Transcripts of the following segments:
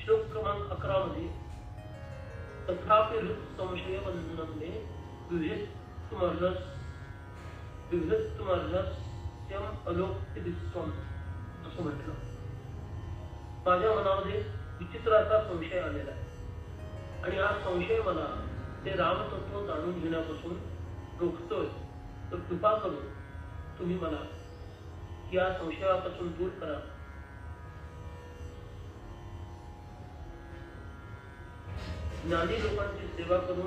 श्लोक क्रमांक 11 मध्ये तथापि संशय बंधनमने विभृतमर्हस्यम अलोक्य दिस्त्वम असं म्हटलं. माझ्या मनामध्ये विचित्राचा संशय आलेला आहे आणि हा संशय मला ते रामतत्व जाणून घेण्यापासून रोखतोय. तर कृपा करून तुम्ही मला या संशयापासून दूर करा. ज्ञानी लोकांची सेवा करून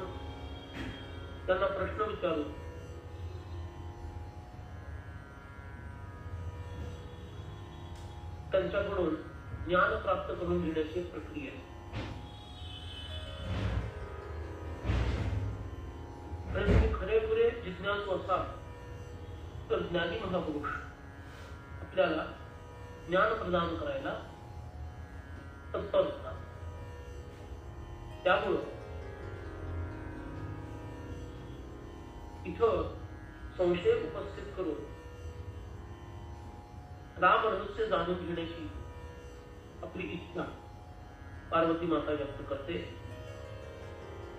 त्यांना प्रश्न विचारून त्यांच्याकडून ज्ञान प्राप्त करून घेण्याची प्रक्रिया आहे. आणि तुम्ही खरेखुरे जिज्ञासू असाल तर ज्ञानी महापुरुष आपल्याला ज्ञान प्रदान करायला तत्पर असतात. त्यामुळं इथं संशय उपस्थित करून राम रहस्य जाणून घेण्याची आपली इच्छा पार्वती माता व्यक्त करते.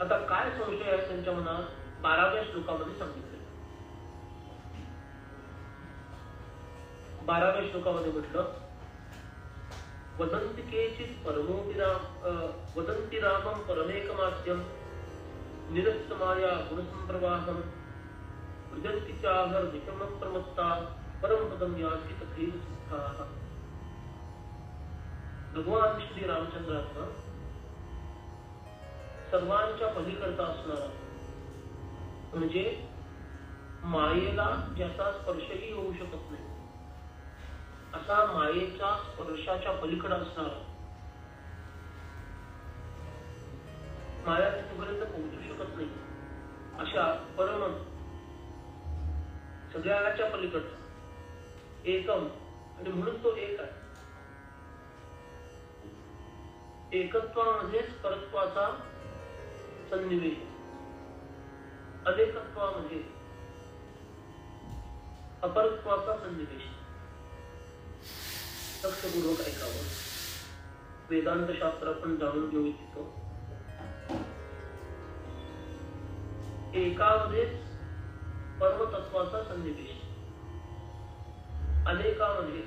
आता काय संशय आहे त्यांच्या मनात 12व्या श्लोकामध्ये सांगितले. 12व्या श्लोकामध्ये म्हटलं वदन्ति केचित् वदन्ति रामं परमेकमाद्यं निरस्तमाया गुणसंप्रवाहं वृजन्ति चाहर्निशमं प्रमत्ता परम पदं यान्ति तथैव सिद्धाः. भगवान श्री रामचंद्राचा सर्वांच्या पलीकडचा असणारा म्हणजे मायेला ज्याचा स्पर्शही होऊ शकत नाही असा मायेच्या स्पर्शाच्या पलीकडे असणारा, माया तिथपर्यंत पोहोचू शकत नाही अशा परम सगळ्याच्या पलीकडचा एकम, आणि म्हणून तो एक आहे. एकत्वामध्येच परत्वाचा सन्निवेश, अनेकत्वामध्ये अपरत्वाचा सन्निवेश. लक्षपूर्वक ऐकावं. वेदांत शास्त्र आपण जाणून घेऊ इच्छितो. एकामध्येच परमतत्वाचा सन्निवेश, अनेकामध्ये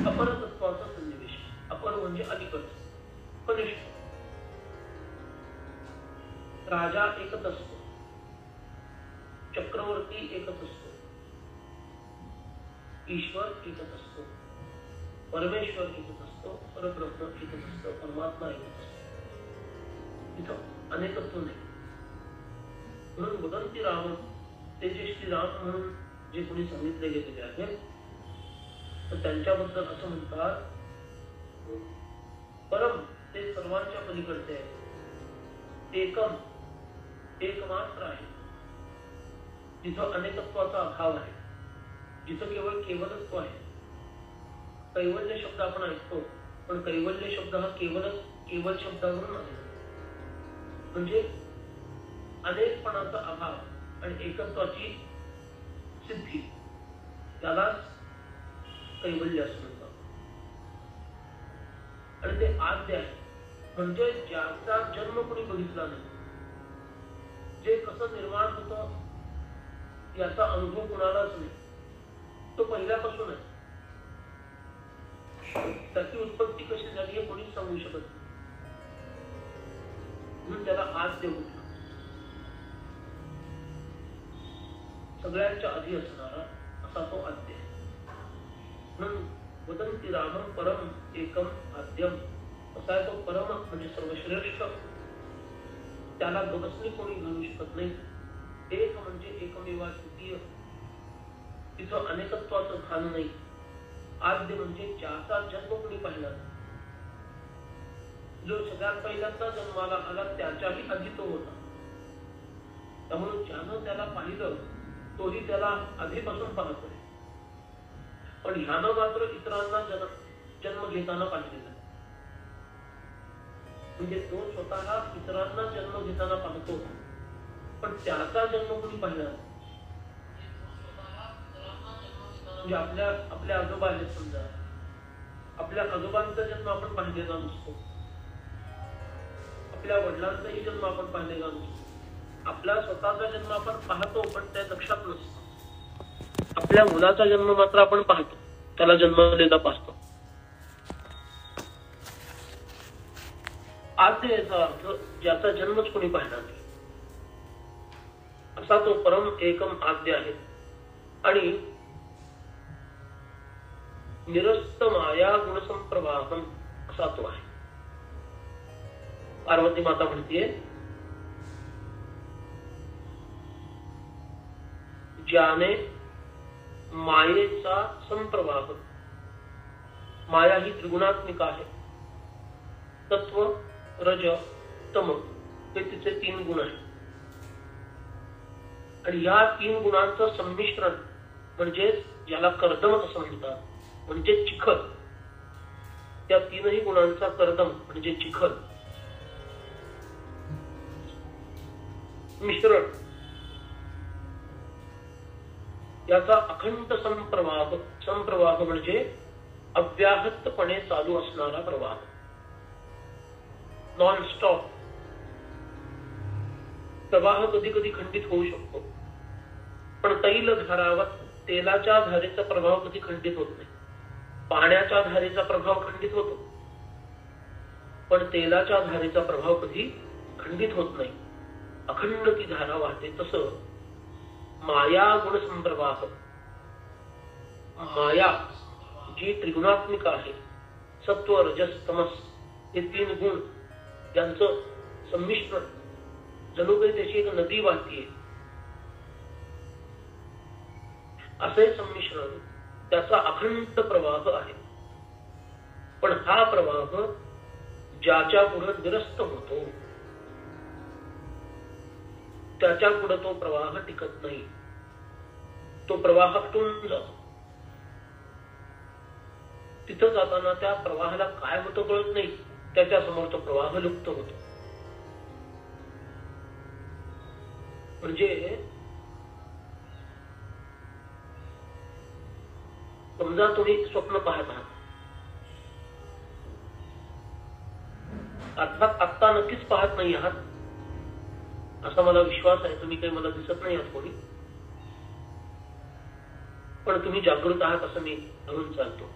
अपरतत्वाचा सन्निवेश. अपर म्हणजे अलीकडचं, कनिष्ठ. राजा एकच असतो, चक्रवर्ती एकच असतो, ईश्वर एकच असतो, परमेश्वर एकच असतो, परब्रह्म एकच असतो, परमात्मा एकच असतो. इथं अनेकत्व नाही. म्हणून वदन्ति रामं, ते जे श्रीराम म्हणून जे कोणी सांगितले गेलेले आहेत तर त्यांच्याबद्दल असं म्हणतात परम, ते सर्वांच्या पलीकडचे आहे. एकम, एकमात्र आहे. जिथं अनेकत्वाचा अभाव आहे, जिथं केवळ केवलत्व आहे. कैवल्य शब्द आपण ऐकतो, पण कैवल्य शब्द हा केवल शब्दावरून आहे. म्हणजे अनेकपणाचा अभाव आणि एकत्वाची सिद्धी, त्यालाच कैवल्य असं म्हणतात. आणि ते आद्य आहे, म्हणजे ज्याचा जन्म कोणी बघितला नाही, जे कसं निर्माण होतं याचा अनुभव कोणालाच नाही, तो पहिल्यापासून आहे. त्याची उत्पत्ती कशी झाली हे कोणीच सांगू शकत नाही. म्हणून त्याला आद्य म्हटलं. सगळ्यांच्या आधी असणारा असा तो आद्य आहे. म्हणून वदन्ति रामं परम एकम आद्यम, असा आहे तो परम म्हणजे सर्वश्रेष्ठ. त्याला गवसणी कोणी घालू शकत नाही. एक म्हणजे एकमेवा द्वितीय, तिथं अनेकत्वाचं भान नाही. आद्य म्हणजे ज्याचा जन्म कोणी पाहिला, जो सगळ्यात पहिल्यांदा जन्माला आला त्याच्याही आधी तो होता. त्यामुळे ज्यानं त्याला पाहिलं तोही त्याला आधीपासून पाहतोय. पण ह्यानं मात्र इतरांना जन्म घेताना पाहिलेला, म्हणजे तो स्वतः इतरांना जन्म घेताना पाहतो, पण त्याचा जन्म कोणी पाहिला. म्हणजे आपल्या आजोबा आहेत समजा, आपल्या आजोबांचा जन्म आपण पाहिलेला नसतो, आपल्या वडिलांचाही जन्म आपण पाहिलेला नसतो, आपला स्वतःचा जन्म आपण पाहतो पण त्या लक्षात नसतो, आपल्या मुलाचा जन्म मात्र आपण पाहतो, त्याला जन्मलेला पाहतो. आद्य याचा अर्थ ज्याचा जन्मच कोणी पाहिला नाही असा तो परम एकम आद्य आहे. आणि निरस्त माया गुणसंप्रवाहम असा तो आहे. पार्वती माता म्हणतीये ज्याने मायेचा संप्रवाह, माया ही त्रिगुणात्मिक आहे, तत्व रज तम हे तिचे 3 गुण आहेत. आणि या 3 गुणांचं संमिश्रण म्हणजे ज्याला कर्दम असं म्हणतात, म्हणजे चिखल, त्या 3ही गुणांचा कर्दम म्हणजे चिखल मिश्रण, याचा अखंड संप्रवाह, संप्रवाह म्हणजे अव्याहतपणे चालू असणारा प्रवाह, नॉन स्टॉप प्रवाह. कधी कधी खंडित होऊ शकतो, पण तैल धारावत तेलाच्या धारेचा प्रभाव कधी खंडित होत नाही. पाण्याच्या धारेचा प्रभाव खंडित होतो, पण तेलाच्या धारेचा प्रभाव कधी खंडित होत नाही, अखंड ती धारा वाहते. तसं माया गुण संप्रवाह, माया जी त्रिगुणात्मिक आहे, सत्व रजस तमस हे 3 गुण यांचं संमिश्रण, जणू काही त्याची एक नदी वाहतीये असे संमिश्रण, त्याचा अखंड प्रवाह आहे. पण हा प्रवाह ज्याच्या पुढे निरस्त होतो त्याच्या पुढे तो प्रवाह टिकत नाही, तो प्रवाह तुटून जातो. तिथं जाताना त्या प्रवाहाला काय होतं कळत नाही, त्याच्या समोर तो प्रवाह लुप्त होतो. म्हणजे समजा तुम्ही स्वप्न पाहत आहात, अर्थात आत्ता नक्कीच पाहत नाही आहात असा मला विश्वास आहे, तुम्ही काही मला दिसत नाही आहात कोणी, पण तुम्ही जागृत आहात असं मी धरून चालतो.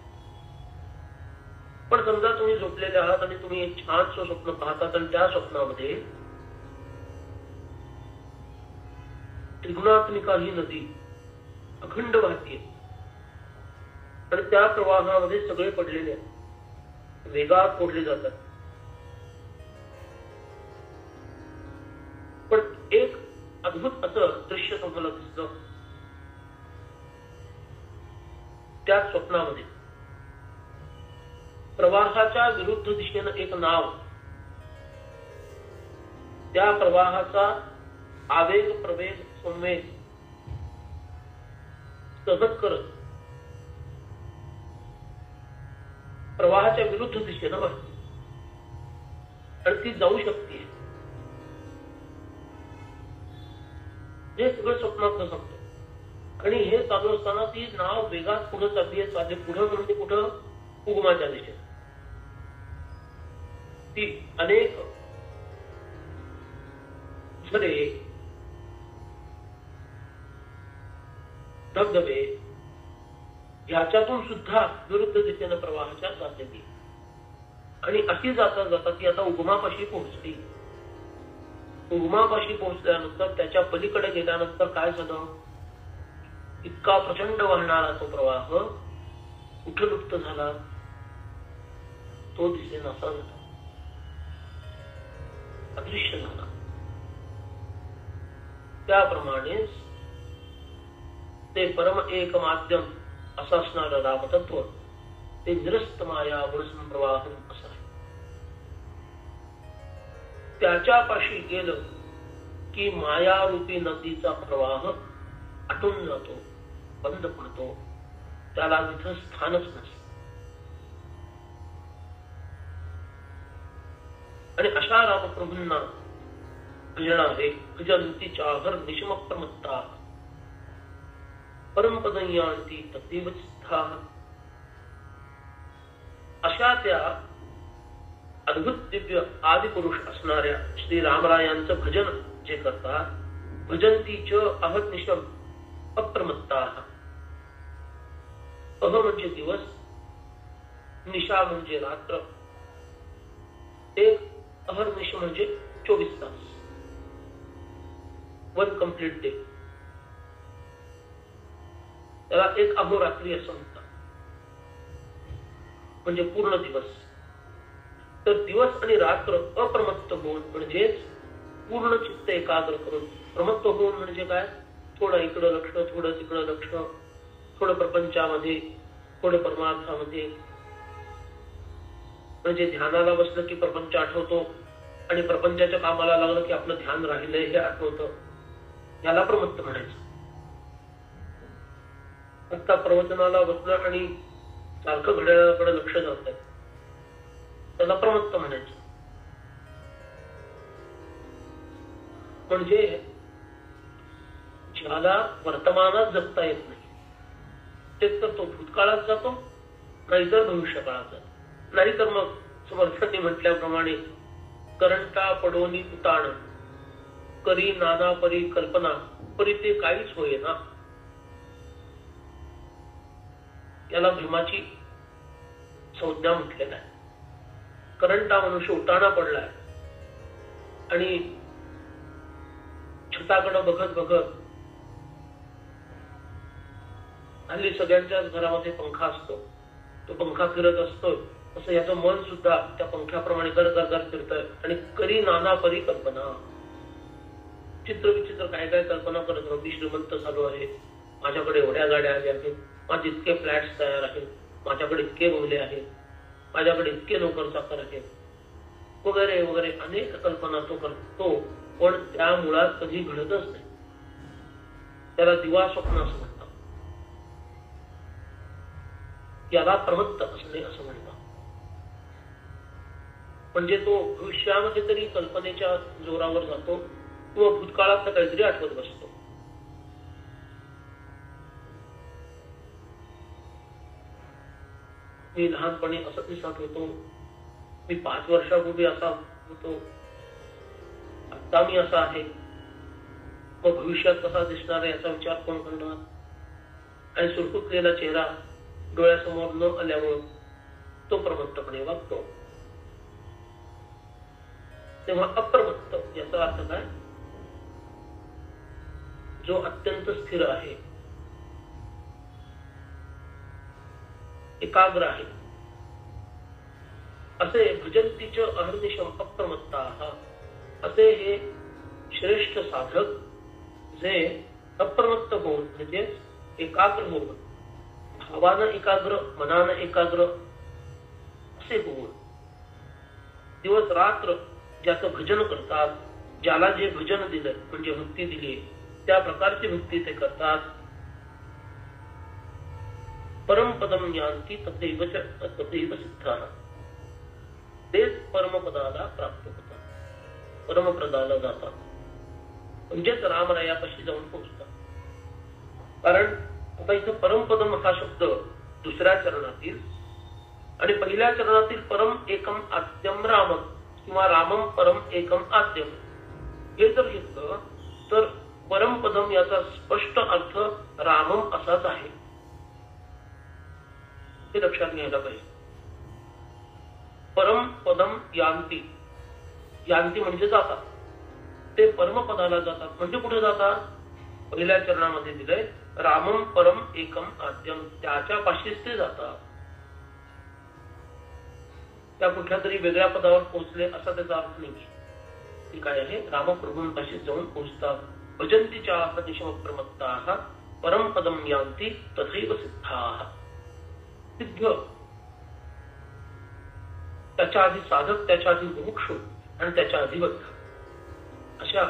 पण समजा तुम्ही झोपलेले आहात आणि तुम्ही एक छानसं स्वप्न पाहतात आणि त्या स्वप्नामध्ये त्रिगुणात्मिका ही नदी अखंड वाहतीये आणि त्या प्रवाहामध्ये सगळे पडलेले आहेत, वेगात ओढले जातात. पण एक अद्भुत असं दृश्य तुम्हाला दिसलं त्या स्वप्नामध्ये. प्रवाहाच्या विरुद्ध दिशेनं एक नाव, त्या प्रवाहाचा आवेग प्रवेग संवेग सहज करत प्रवाहाच्या विरुद्ध दिशेनं वाहते आणि ती जाऊ शकते. हे सगळं स्वप्नात सांगतो. आणि हे चालू असताना ती नाव वेगात पुढे चालली आहे. पुढं म्हणजे कुठं, उगमाच्या दिशेने. ती अनेक झरे धबधबे ह्याच्यातून सुद्धा विरुद्ध दिशेनं प्रवाहाच्या जाते ती. आणि अशी जाता जाता ती आता उगमापाशी पोहोचली. उगमापाशी पोहोचल्यानंतर त्याच्या पलीकडे गेल्यानंतर काय झालं, इतका प्रचंड वाहणारा तो प्रवाह कुठे लुप्त झाला, तो दिसेनासा झाला, अदृश्य झाला. त्याप्रमाणेच ते परम एक माध्यम असं असणारं रामतत्व ते निरस्त माया गुणसंप्रवाह असं आहे. त्याच्यापाशी गेलं की मायारूपी नदीचा प्रवाह आटून जातो, बंद पडतो, त्याला तिथं स्थानच नसतं. आणि अशा रामप्रभूंना भजणारे भजंती चाहर निशम प्रमत्ता परमपदयांती तदेव सिद्धा. अशा त्या अद्भुत दिव्य आदिपुरुष असणाऱ्या श्री रामरायांचं भजन जे करतात, भजंतीच अहर्निशम अप्रमत्ता. अह म्हणजे दिवस, निशा म्हणजे रात्र, एक अहर्निश म्हणजे 24 तास, वन कंप्लीट डे. त्याला एक अहोरात्री असं म्हणतात, म्हणजे पूर्ण दिवस. तर दिवस आणि रात्र अप्रमत्त होऊन म्हणजेच पूर्ण चित्त एकाग्र करून. प्रमत्त होऊन म्हणजे काय? थोडं इकडं लक्ष, थोडं तिकडं लक्ष, थोडं प्रपंचामध्ये, थोडं परमार्थामध्ये. म्हणजे ध्यानाला बसलं की प्रपंच आठवतो आणि प्रपंचाच्या कामाला लागलं की आपलं ध्यान राहिलंय हे आठवतं. याला प्रमत्त म्हणायचं. आता प्रवचनाला बसलं आणि सारखं घड्याळाकडे लक्ष जात आहे, त्याला प्रमत्त म्हणायचं. म्हणजे ज्याला वर्तमानात जगता येत नाही, ते तर तो भूतकाळात जातो, नाहीतर भविष्यकाळात जातो. नाहीतर मग समर्थांनी म्हटल्याप्रमाणे करंटा पडोनी उताण करी नाना परी कल्पना परी ते काहीच होईना. याला भीमाची संज्ञा म्हटलेला आहे. करंटा मनुष्य उताना पडलाय आणि छताकडे बघत बघत, हल्ली सगळ्यांच्याच घरामध्ये पंखा असतो, तो पंखा फिरत असतो, असं याचं मन सुद्धा त्या पंख्याप्रमाणे गरगर फिरतंय. आणि करी नाना परी कल्पना, चित्र विचित्र काय काय कल्पना करत राहतो. मी श्रीमंत झालो आहे, माझ्याकडे एवढ्या गाड्या आल्या आहेत, माझे इतके फ्लॅट्स तयार आहेत, माझ्याकडे इतके बंगले आहेत, माझ्याकडे इतके नोकर चाकर आहेत, वगैरे वगैरे अनेक कल्पना तो करतो. पण त्या मुळात कधी घडतच नाही. त्याला दिवा स्वप्न असं म्हणतात. याला प्रमत्त असणे असं म्हणतात. म्हणजे तो भविष्यामध्ये तरी कल्पनेच्या जोरावर जातो किंवा भूतकाळात काहीतरी आठवत बसतो. मी लहानपणी असं दिसत होतो, मी 5 वर्षापूर्वी असा होतो, आता मी असा आहे, मग भविष्यात कसा दिसणार आहे याचा विचार कोण करणार? आणि सुरकुतलेला चेहरा डोळ्यासमोर न आल्यामुळे तो प्रमत्तपणे वागतो. तेव्हा अप्रमत्त याचा अर्थ काय? जो अत्यंत स्थिर आहे, एकाग्र आहे, असे भजंतीच अहर्निशम अप्रमत्ता. असे हे श्रेष्ठ साधक जे अप्रमत्त होऊन म्हणजे एकाग्र होऊन, भावानं एकाग्र, मनानं एकाग्र असे होऊन दिवस रात्र ज्याचं भजन करतात, ज्याला जे भजन दिलं म्हणजे भक्ती दिली त्या प्रकारची भक्ती ते करतात. परमपदम यांती तथैव सिद्धाः. तेच परमपदाला प्राप्त होतात, परमपदाला जातात, म्हणजेच रामरायापाशी जाऊन पोहोचतात. कारण आता इथं परमपदम हा शब्द दुसऱ्या चरणातील आणि पहिल्या चरणातील परम एकम आद्यम रामम किंवा रामम परम एकम आद्यम हे जर घेतलं तर परमपदम याचा स्पष्ट अर्थ रामम असाच आहे. हे लक्षात घ्यायला पाहिजे. परम पदम यांती, यांती म्हणजे जातात, ते परमपदाला जातात. म्हणजे कुठे जातात? पहिल्या चरणामध्ये दिलंय रामम परम एकम आद्यम, त्याच्या पाशीच ते जातात. त्या कुठल्या तरी वेगळ्या पदावर पोहोचले असा त्याचा अर्थ नाही. ती काय आहे? रामप्रभूंपाशी जाऊन पोहोचतात. भजंतीच्या प्रतिशमप्रमत्ताः परमपदम यांती तथैव सिद्धाः. सिद्ध, त्याच्या आधी साधक, त्याच्या आधी मुमुक्षु आणि त्याच्या आधी बद्ध, अशा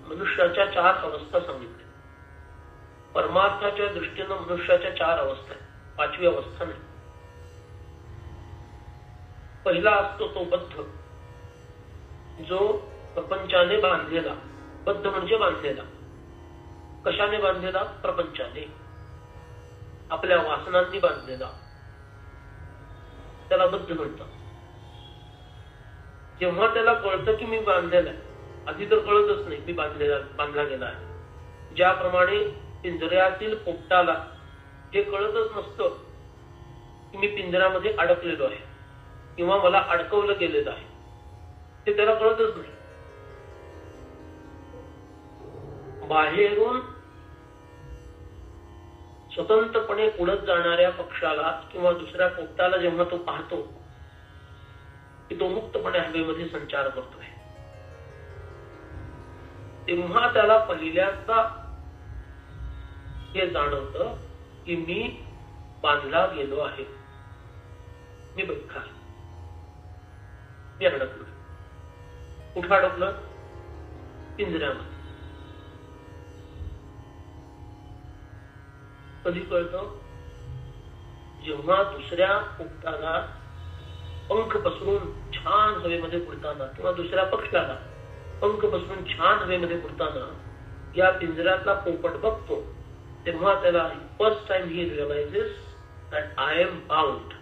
मनुष्याच्या 4 अवस्था सांगितल्या. परमार्थाच्या दृष्टीनं मनुष्याच्या 4 अवस्था आहेत, 5वी अवस्था नाही. पहिला असतो तो बद्ध, जो प्रपंचाने बांधलेला. बद्ध म्हणजे बांधलेला. कशाने बांधलेला? प्रपंचाने, आपल्या वासनांनी बांधलेला. त्याला बद्ध म्हणतात. जेव्हा त्याला कळतं की मी बांधलेला आहे, आधी तर कळतच नाही मी बांधला गेला आहे. ज्याप्रमाणे पिंजऱ्यातील पोपटाला हे कळतच नसतं की मी पिंजऱ्यामध्ये अडकलेलो आहे किंवा मला अडकवलं गेलेलं आहे, ते त्याला कळतच नाही. बाहेरून स्वतंत्रपणे उडत जाणाऱ्या पक्षाला किंवा दुसऱ्या पोपटाला जेव्हा तो पाहतो की तो मुक्तपणे हवेमध्ये संचार करतोय, तेव्हा त्याला पहिल्यांदा हे जाणवतं की मी बांधला गेलो आहे, मी बघा मी अडकलो. कुठं अडकलं? पिंजऱ्यामध्ये. कधी कळतं? जेव्हा दुसऱ्या पोपटाला पंख पसरून छान हवेमध्ये उडताना किंवा दुसऱ्या पक्षाला पंख पसरून छान हवेमध्ये उडताना या पिंजऱ्यातला पोपट बघतो, तेव्हा त्याला first time he realizes that I am bound.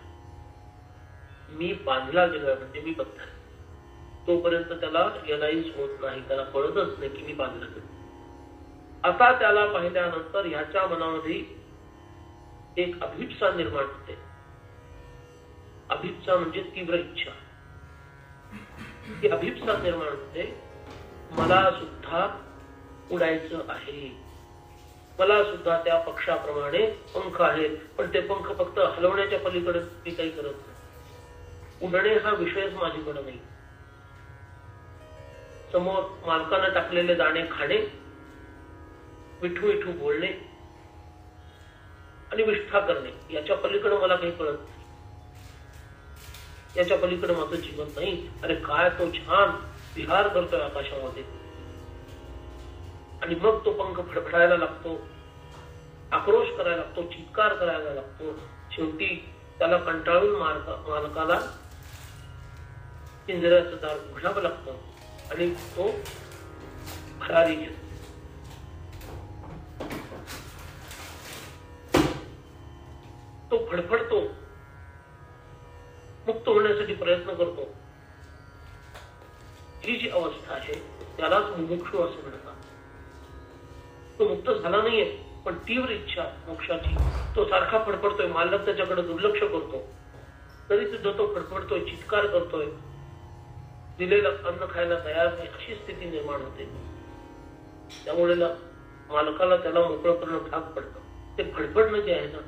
मी बांधला गेलोय, म्हणजे मी बद्ध आहे. तोपर्यंत त्याला रिअलाइज होत नाही, त्याला कळतच नाही की मी बांधला गेलो. आता त्याला पाहिल्यानंतर ह्याच्या मनामध्ये एक अभिप्सा निर्माण होते. अभिप्सा म्हणजे तीव्र इच्छा. ती अभिप्सा निर्माण होते, मला सुद्धा उडायचं आहे, मला सुद्धा त्या पक्षाप्रमाणे पंख आहेत, पण ते पंख फक्त हलवण्याच्या पलीकडे मी काही करत नाही. उडणे हा विषयच माझ्याकडे नाही. समोर मालकाने टाकलेले दाणे खाणे, विठू विठू बोलणे आणि विष्ठा करणे, याच्या पलीकडे मला काही कळत नाही. याच्या पलीकडे माझं जीवन नाही. अरे काय तो छान विहार करतोय आकाशामध्ये, आणि मग तो पंख फडफडायला लागतो, आक्रोश करायला लागतो, चित्कार करायला लागतो. शेवटी त्याला कंटाळून मालकाला पिंजऱ्याचं दार उघडावं लागतं आणि तो भरारी घेतो. तो फडफडतो, मुक्त होण्यासाठी प्रयत्न करतो. ही जी अवस्था आहे त्यालाच मुमुक्षु असं म्हणतात. तो मुक्त झाला नाहीये, पण तीव्र इच्छा मोक्षाची, तो सारखा फडफडतोय. मालक त्याच्याकडे दुर्लक्ष करतो, तरी सुद्धा तो फडफडतोय, चित्कार करतोय, दिलेलं अन्न खायला तयार नाही, अशी स्थिती निर्माण होते. त्यामुळे मालकाला त्याला मोकळं करणं भाग पडतं. ते फडफडणं जे आहे ना,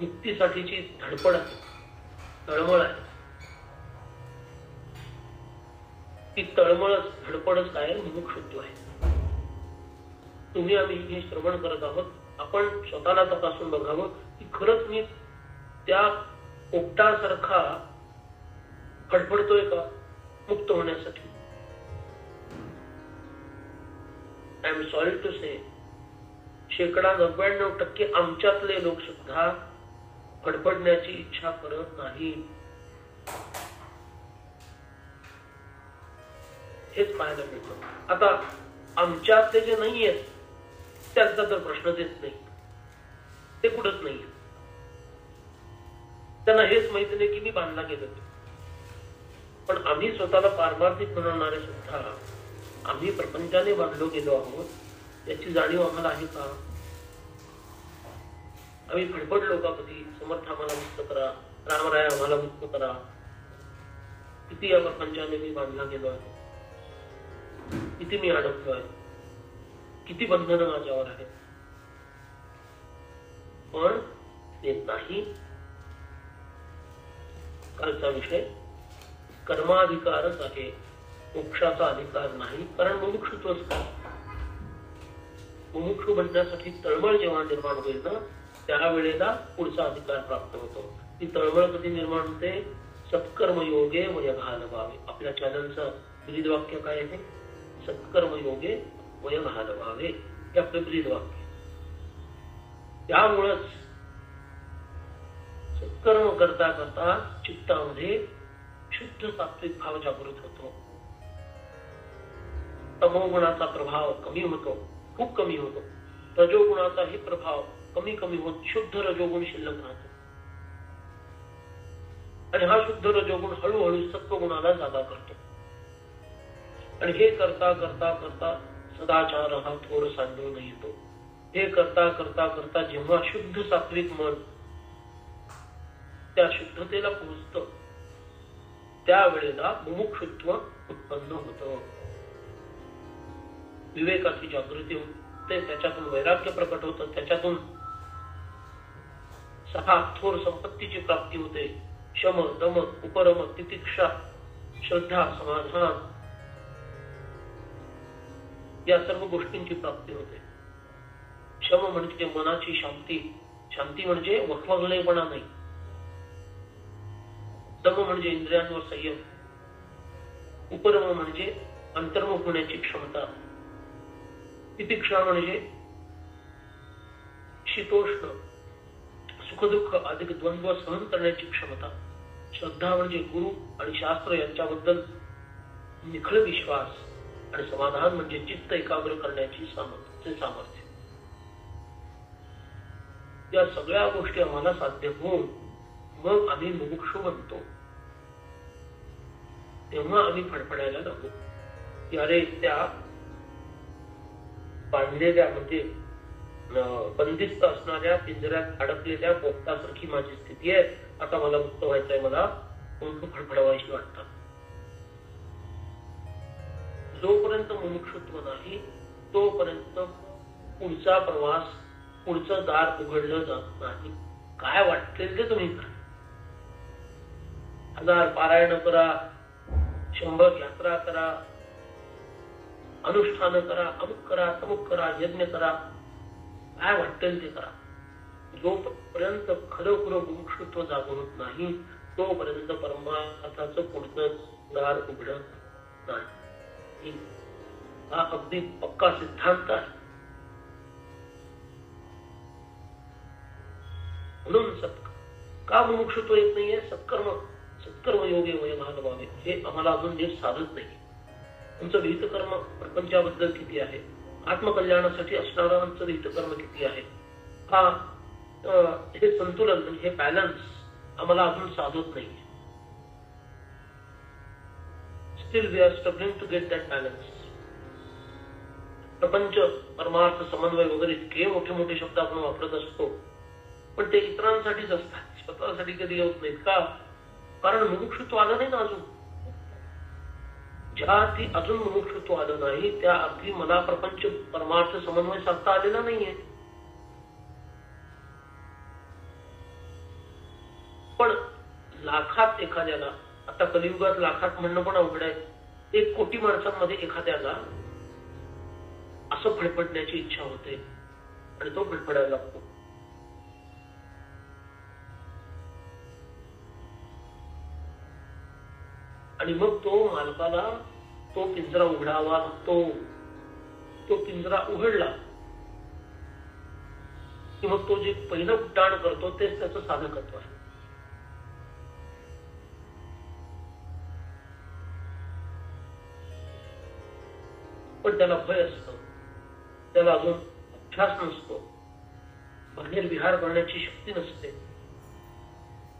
मुक्तीसाठीची धडपड आहे, तळमळ आहे. ती तळमळच, धडपडच काय? मुमुक्षुत्व आहे. तुम्ही आम्ही हे श्रवण करत आहोत, आपण स्वतःला तपासून बघावं की खरंच मी त्या पोपटासारखा फडफडतोय का मुक्त होण्यासाठी. आय एम सॉरी टू से, 99% आमच्यातले लोक सुद्धा फडफडण्याची इच्छा करत नाही. हेच पाहायला मिळतं. आता आमच्यातले जे नाही आहेत त्यांचा तर प्रश्नच येत नाही, ते कुठंच नाही. त्यांना हेच माहिती नाही की मी बांधला गेलो. पण आम्ही स्वतःला पारमार्थिक म्हणणारे सुद्धा आम्ही प्रपंचाने बांधलो गेलो आहोत याची जाणीव आम्हाला आहे का? आम्ही फडफडलो का कधी? समर्थ आम्हाला मुक्त करा, रामराय आम्हाला मुक्त करा. किती या प्रपंचाने मी बांधला गेलो आहे, किती मी अडकलो आहे, किती बंधनं माझ्यावर आहेत. पण ते नाही. कालचा विषय कर्माधिकारच आहे, मोक्षाचा अधिकार नाही. कारण मुमुक्षुत्वच काय? मुमुक्षु बनण्यासाठी तळमळ जेव्हा निर्माण होईल ना, त्यावेळेला पुढचा अधिकार प्राप्त होतो. ती तळमळ कधी निर्माण होते? सत्कर्मयोगे वयघालवावे. आपल्या चॅनलचं ब्रीद वाक्य काय आहे? सत्कर्मयोगे वयघालवावे, हे आपले ब्रीद वाक्य. त्यामुळंच सत्कर्म करता करता चित्तामध्ये शुद्ध सात्विक भाव जागृत होतो. तमोगुणाचा प्रभाव कमी होतो, खूप कमी होतो. रजोगुणाचाही प्रभाव कमी कमी होत शुद्ध रजोगुण शिल्लक राहतो. आणि हा शुद्ध रजोगुण हळूहळू सत्वगुणाला जागा करतो. आणि हे करता करता करता सदाचार हा थोर सांडून येतो. हे करता करता करता जेव्हा शुद्ध सात्विक मन त्या शुद्धतेला पोहोचतं, त्यावेळेला मुमुक्षुत्व उत्पन्न होतं. विवेकाची जागृती होते, त्याच्यातून वैराग्य प्रकट होतं, त्याच्यातून 6 थोर संपत्तीची प्राप्ती होते. शम, दम, उपरम, तितिक्षा, श्रद्धा, समाधान या सर्व गोष्टींची प्राप्ती होते. शम म्हणजे मनाची शांती, शांती म्हणजे वखवगलेपणा नाही. दम म्हणजे इंद्रियांवर संयम, उपरम म्हणजे अंतर्मुख होण्याची क्षमता, तितिक्षा म्हणजे शीतोष्ण सुखदुःख अधिक द्वंद्व सहन करण्याची क्षमता, श्रद्धा म्हणजे गुरु आणि शास्त्र यांच्याबद्दल निखळ विश्वास, आणि समाधान म्हणजे चित्त एकाग्र करण्याची सामर्थ्य. या सगळ्या गोष्टी आम्हाला साध्य होऊन मग आम्ही मुमुक्षु बनतो. तेव्हा आम्ही फडफडायला लागू की अरे त्या बांधलेल्या म्हणजे बंदिस्त असणाऱ्या पिंजऱ्यात अडकलेल्या पोपटासारखी माझी स्थिती आहे. आता मला मुक्त व्हायचंय, मला पंख फडफडवायची वाटतात. जोपर्यंत मुमुक्षुत्व नाही तोपर्यंत पुढचा प्रवास, पुढचं दार उघडलं जात नाही. काय वाटतील ते तुम्ही करा. 1000 पारायण करा, 100 यात्रा करा, अनुष्ठान करा, अमुक करा, तमुक करा, यज्ञ करा, काय वाटतील ते करा. जोपर्यंत खरोखर मुमुक्षुत्व जागृत होत नाही तोपर्यंत परमार्थाचं पुढचं दार उघडत नाही. हा अगदी पक्का सिद्धांत आहे. म्हणून का मुमुक्षुत्व येत नाहीये? सत्कर्म योगे वयमानवावे हे आम्हाला अजून नीट साधत नाही. तुमचं विहित कर्म प्रपंचाबद्दल किती आहे, आत्मकल्याणासाठी असणारं आमचं विहित कर्म किती आहे, हा हे संतुलन, हे बॅलन्स आम्हाला अजून साधत नाही. Still we are struggling to get that balance. प्रपंच, परमार्थ, समन्वय वगैरे इतके मोठे मोठे शब्द आपण वापरत असतो, पण ते इतरांसाठीच असतात, स्वतःसाठी कधी होत नाहीत. का? कारण मुमुक्षुत्व आलं नाही ना अजून. ज्या अर्थी अजून मुमुक्षुत्व आलं नाही त्या अर्थी मला प्रपंच, परमार्थ, समन्वय साधता आलेला नाहीये. पण लाखात एखाद्याला, आता कलियुगात लाखात म्हणणं पण अवघड आहे, 1 कोटी माणसांमध्ये एखाद्याला असं फडफडण्याची इच्छा होते आणि तो फडफडायला लागतो. आणि मग तो मालकाला तो पिंजरा उघडावा लागतो. तो पिंजरा उघडला की मग तो जे पहिलं उड्डाण करतो तेच त्याचं साधकत्व आहे. पण त्याला भय असतो, त्याला अजून अभ्यास नसतो, बाहेर विहार करण्याची शक्ती नसते.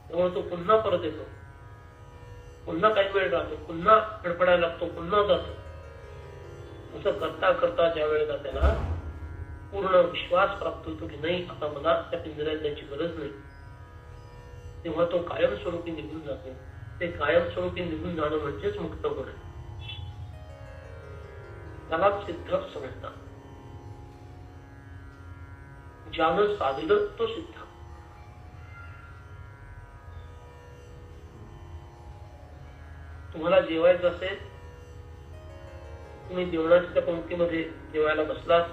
त्यामुळे तो पुन्हा परत येतो, पुन्हा काही वेळ राहतो, पुन्हा फडफडायला लागतो, पुन्हा जातो. असं करता करता ज्या वेळेला त्याला पूर्ण विश्वास प्राप्त होतो की नाही आता मला त्या पिंजऱ्यात जायची गरज नाही, तेव्हा तो कायमस्वरूपी निघून जातो. ते कायमस्वरूपी निघून जाणं म्हणजेच मुक्त होणे. त्याला सिद्ध समजतात. ज्यानं साधलं तो सिद्ध. तुम्हाला जेवायचं असेल, तुम्ही जेवणाच्या पंक्तीमध्ये जेवायला बसलात,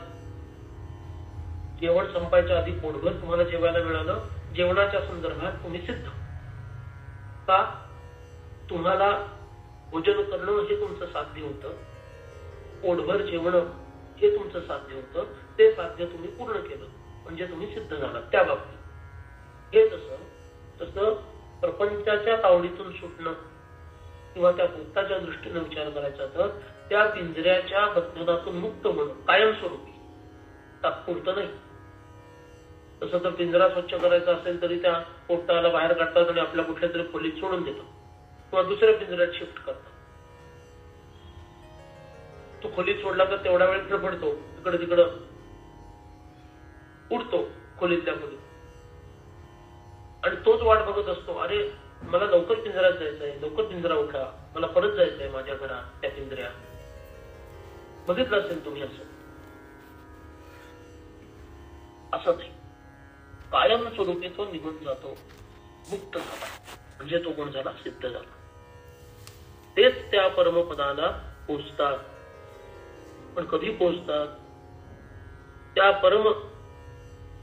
जेवण संपायच्या आधी पोटभर तुम्हाला जेवायला मिळालं, जेवणाच्या संदर्भात तुम्ही सिद्ध. का? तुम्हाला भोजन करणं हे तुमचं साध्य होतं, पोटभर जेवणं हे तुमचं साध्य होतं, ते साध्य तुम्ही पूर्ण केलं म्हणजे तुम्ही सिद्ध झालात त्या बाबतीत. हे तसं प्रपंचाच्या तावडीतून सुटणं किंवा त्या भूताच्या दृष्टीने विचार करायचा तर त्या पिंजऱ्याच्या बंधनातून मुक्त होणं कायमस्वरूपी, तात्पुरतं नाही. तसं तर पिंजरा स्वच्छ करायचा असेल तरी त्या पोपटाला बाहेर काढतात आणि आपल्या कुठल्या तरी खोलीत सोडून देतात किंवा दुसऱ्या पिंजऱ्यात शिफ्ट करतात. तो खोलीत सोडला तर तेवढा वेळ फडफडतो, इकडे तिकडं उडतो खोलीतल्या खोलीत, आणि तोच वाट बघत असतो, अरे मला लवकर पिंजऱ्यात जायचंय, लवकर पिंजरा उठा, मला परत जायचंय माझ्या घरात त्या पिंजऱ्यात. बघितलं असेल तुम्ही असं. असं नाही, कायम स्वरूपी तो निघून जातो, मुक्त झाला म्हणजे तो कोण झाला, सिद्ध झाला. तेच त्या परमपदाला पोचतात. पण कधी पोचतात? त्या परम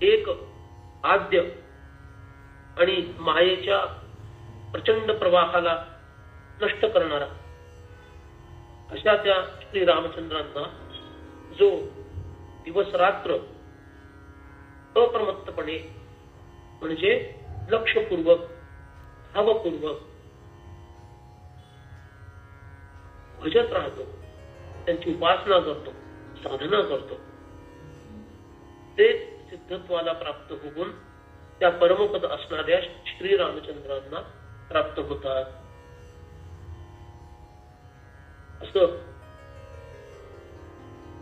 एक आद्य आणि मायेच्या प्रचंड प्रवाहाला नष्ट करणारा अशा त्या श्री रामचंद्रांना जो दिवस रात्र अप्रमत्तपणे म्हणजे लक्षपूर्वक भावपूर्वक भजत राहतो, त्यांची उपासना करतो, साधना करतो, ते सिद्धत्वाला प्राप्त होऊन त्या परमपद असणाऱ्या श्री रामचंद्रांना प्राप्त होतात. असं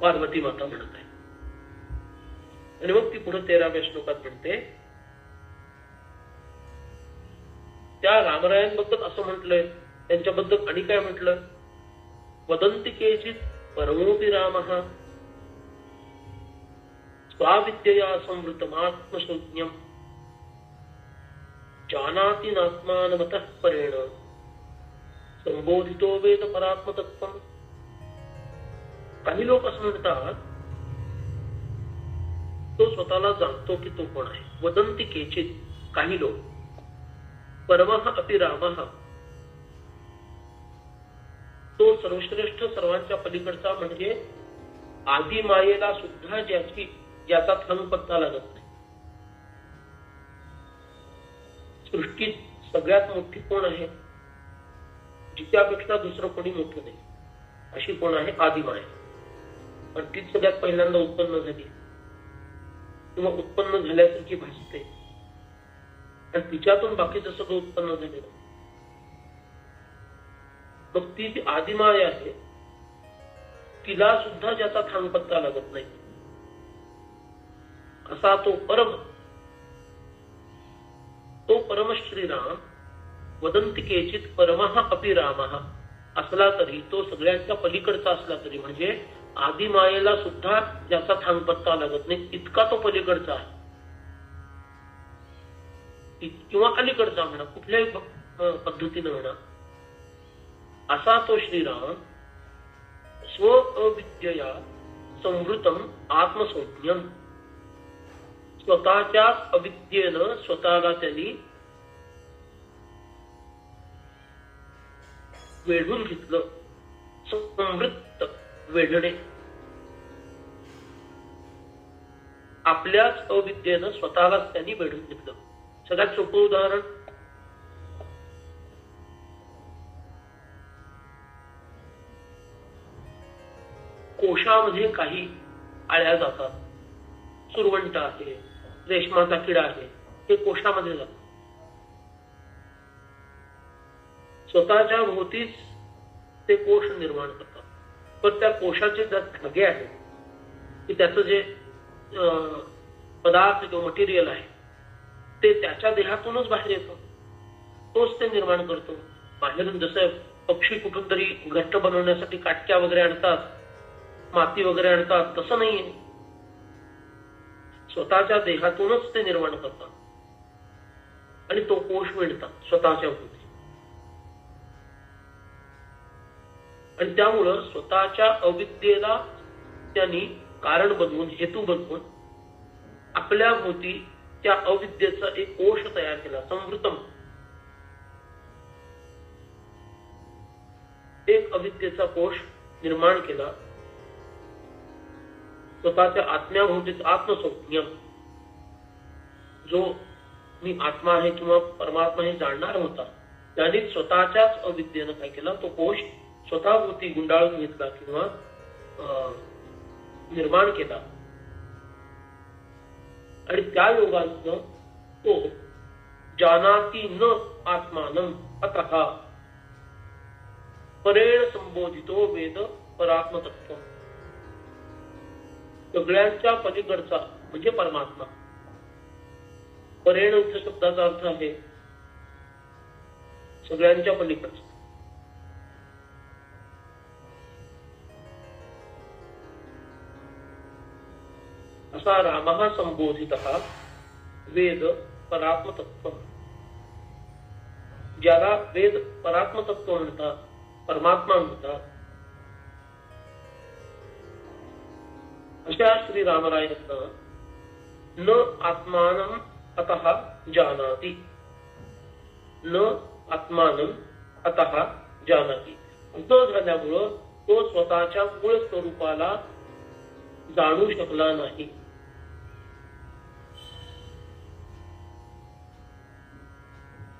पार्वती माता म्हणत आहे. आणि मग ती पुढे 13व्या श्लोकात म्हणते, त्या रामरायांबद्दल असं म्हटलंय, त्यांच्याबद्दल आणि काय म्हटलं, वदंती केचित परमोपि रामः स्वाविद्यया संवृतमात्मसंज्ञम् जानाति नात्मानमतः परेण संबोधितो वेद परात्मतत्वम्. काही लोक असं म्हणतात, तो स्वतःला जाणतो की तो कोण आहे. वदंती केचित, काही लोक, परमः अपि रामः, तो सर्वश्रेष्ठ सर्वांच्या पलीकडचा म्हणजे आदी मायेला सुद्धा ज्याचा थंग पत्ता लागत नाही. सृष्टीत सगळ्यात मोठी कोण आहे, जिच्यापेक्षा दुसरं कोणी मोठं नाही, अशी कोण आहे, आदी माया. पण तीच सगळ्यात पहिल्यांदा उत्पन्न झाली किंवा उत्पन्न झाल्यासारखी भासते, आणि तिच्यातून बाकीचं सगळं उत्पन्न झालेलं. मग ती जी आदिमाया आहे तिला सुद्धा ज्याचा थांग पत्ता लागत नाही, असा तो परम श्रीराम वदंती केचित परमः अपि रामः असला तरी, तो सगळ्यांच्या पलीकडचा असला तरी, म्हणजे आदिमायेला सुद्धा ज्याचा थांग पत्ता लागत नाही इतका तो पलीकडचा आहे, किंवा अलीकडचा म्हणा, कुठल्याही पद्धतीने म्हणा, असा तो श्रीराम स्व अविद्यया संवृतम आत्मसंज्ञम, स्वतःच्या अविद्येनं स्वतःला त्यांनी वेढून घेतलं. संवृत्त, वेढणे, आपल्याच अविद्येनं स्वतःलाच त्यांनी वेढून घेतलं. सगळ्यात सोपं उदाहरण, कोशामध्ये काही आळ्या जातात, सुरवंट आहे, रेशमाचा किडा आहे, हे कोशामध्ये जातात. स्वतःच्या भोवतीच ते कोश निर्माण करतात. पण त्या कोशाचे जे धागे आहेत की त्याचं जे पदार्थ किंवा मटेरियल आहे ते त्याच्या देहातूनच बाहेर येतं, तोच ते निर्माण करतो. बाहेरून जसं पक्षी कुठून तरी घट्ट बनवण्यासाठी काटक्या वगैरे आणतात, माती वगैरे आणतात, तसं नाहीये. स्वतःच्या देहातूनच ते निर्माण करतात आणि तो कोश विणतात स्वतःच्या भोवती. आणि त्यामुळं स्वतःच्या अविद्येला त्यांनी कारण बनवून, हेतू बनवून आपल्या भोवती त्या अविद्येचा एक कोश तयार केला. संवृतम, एक अविद्येचा कोश निर्माण केला. स्वतःच्या आत्म्याभोवतीच आत्मसंज्ञम, जो मी आत्मा आहे किंवा परमात्मा हे जाणणार होता, त्याने स्वतःच्याच अविद्येनं काय केला, तो कोश स्वतःभोवती गुंडाळून घेतला किंवा निर्माण केला. आणि त्या योगानं तो जानाति न आत्मानं अतः परेण संबोधितो वेद परात्मतत्व. सगळ्यांच्या पलीकडचा म्हणजे परमात्मा. परेण इथं शब्दाचा अर्थ आहे सगळ्यांच्या पलीकडचा. असा रामः संबोधितः वेद परात्मतत्व. ज्याला वेद परात्मतत्व म्हणतात, परमात्मा म्हणतात, अशा श्री रामरायांना न आत्मानं अतः जानाति, न आत्मानं अतः जानाति. न झाल्यामुळं तो स्वतःच्या मूळ स्वरूपाला जाणू शकला नाही.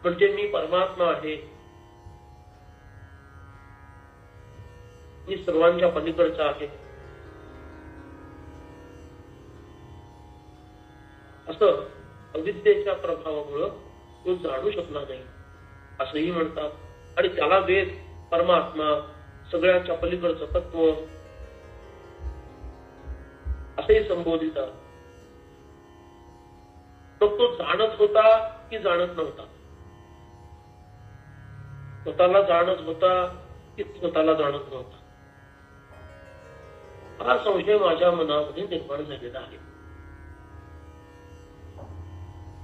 म्हणजे मी परमात्मा आहे, मी सर्वांच्या पलीकडचा आहे असं अविद्येच्या प्रभावामुळे तो जाणू शकला नाही असंही म्हणतात. आणि त्याला वेद, परमात्मा, सगळ्यांच्या पलीकडचं तत्व असेही संबोधितात. मग तो जाणत होता की जाणत नव्हता? स्वतःला जाणत होता की स्वतःला जाणत नव्हता? हा संशय माझ्या मनामध्ये निर्माण झालेला आहे.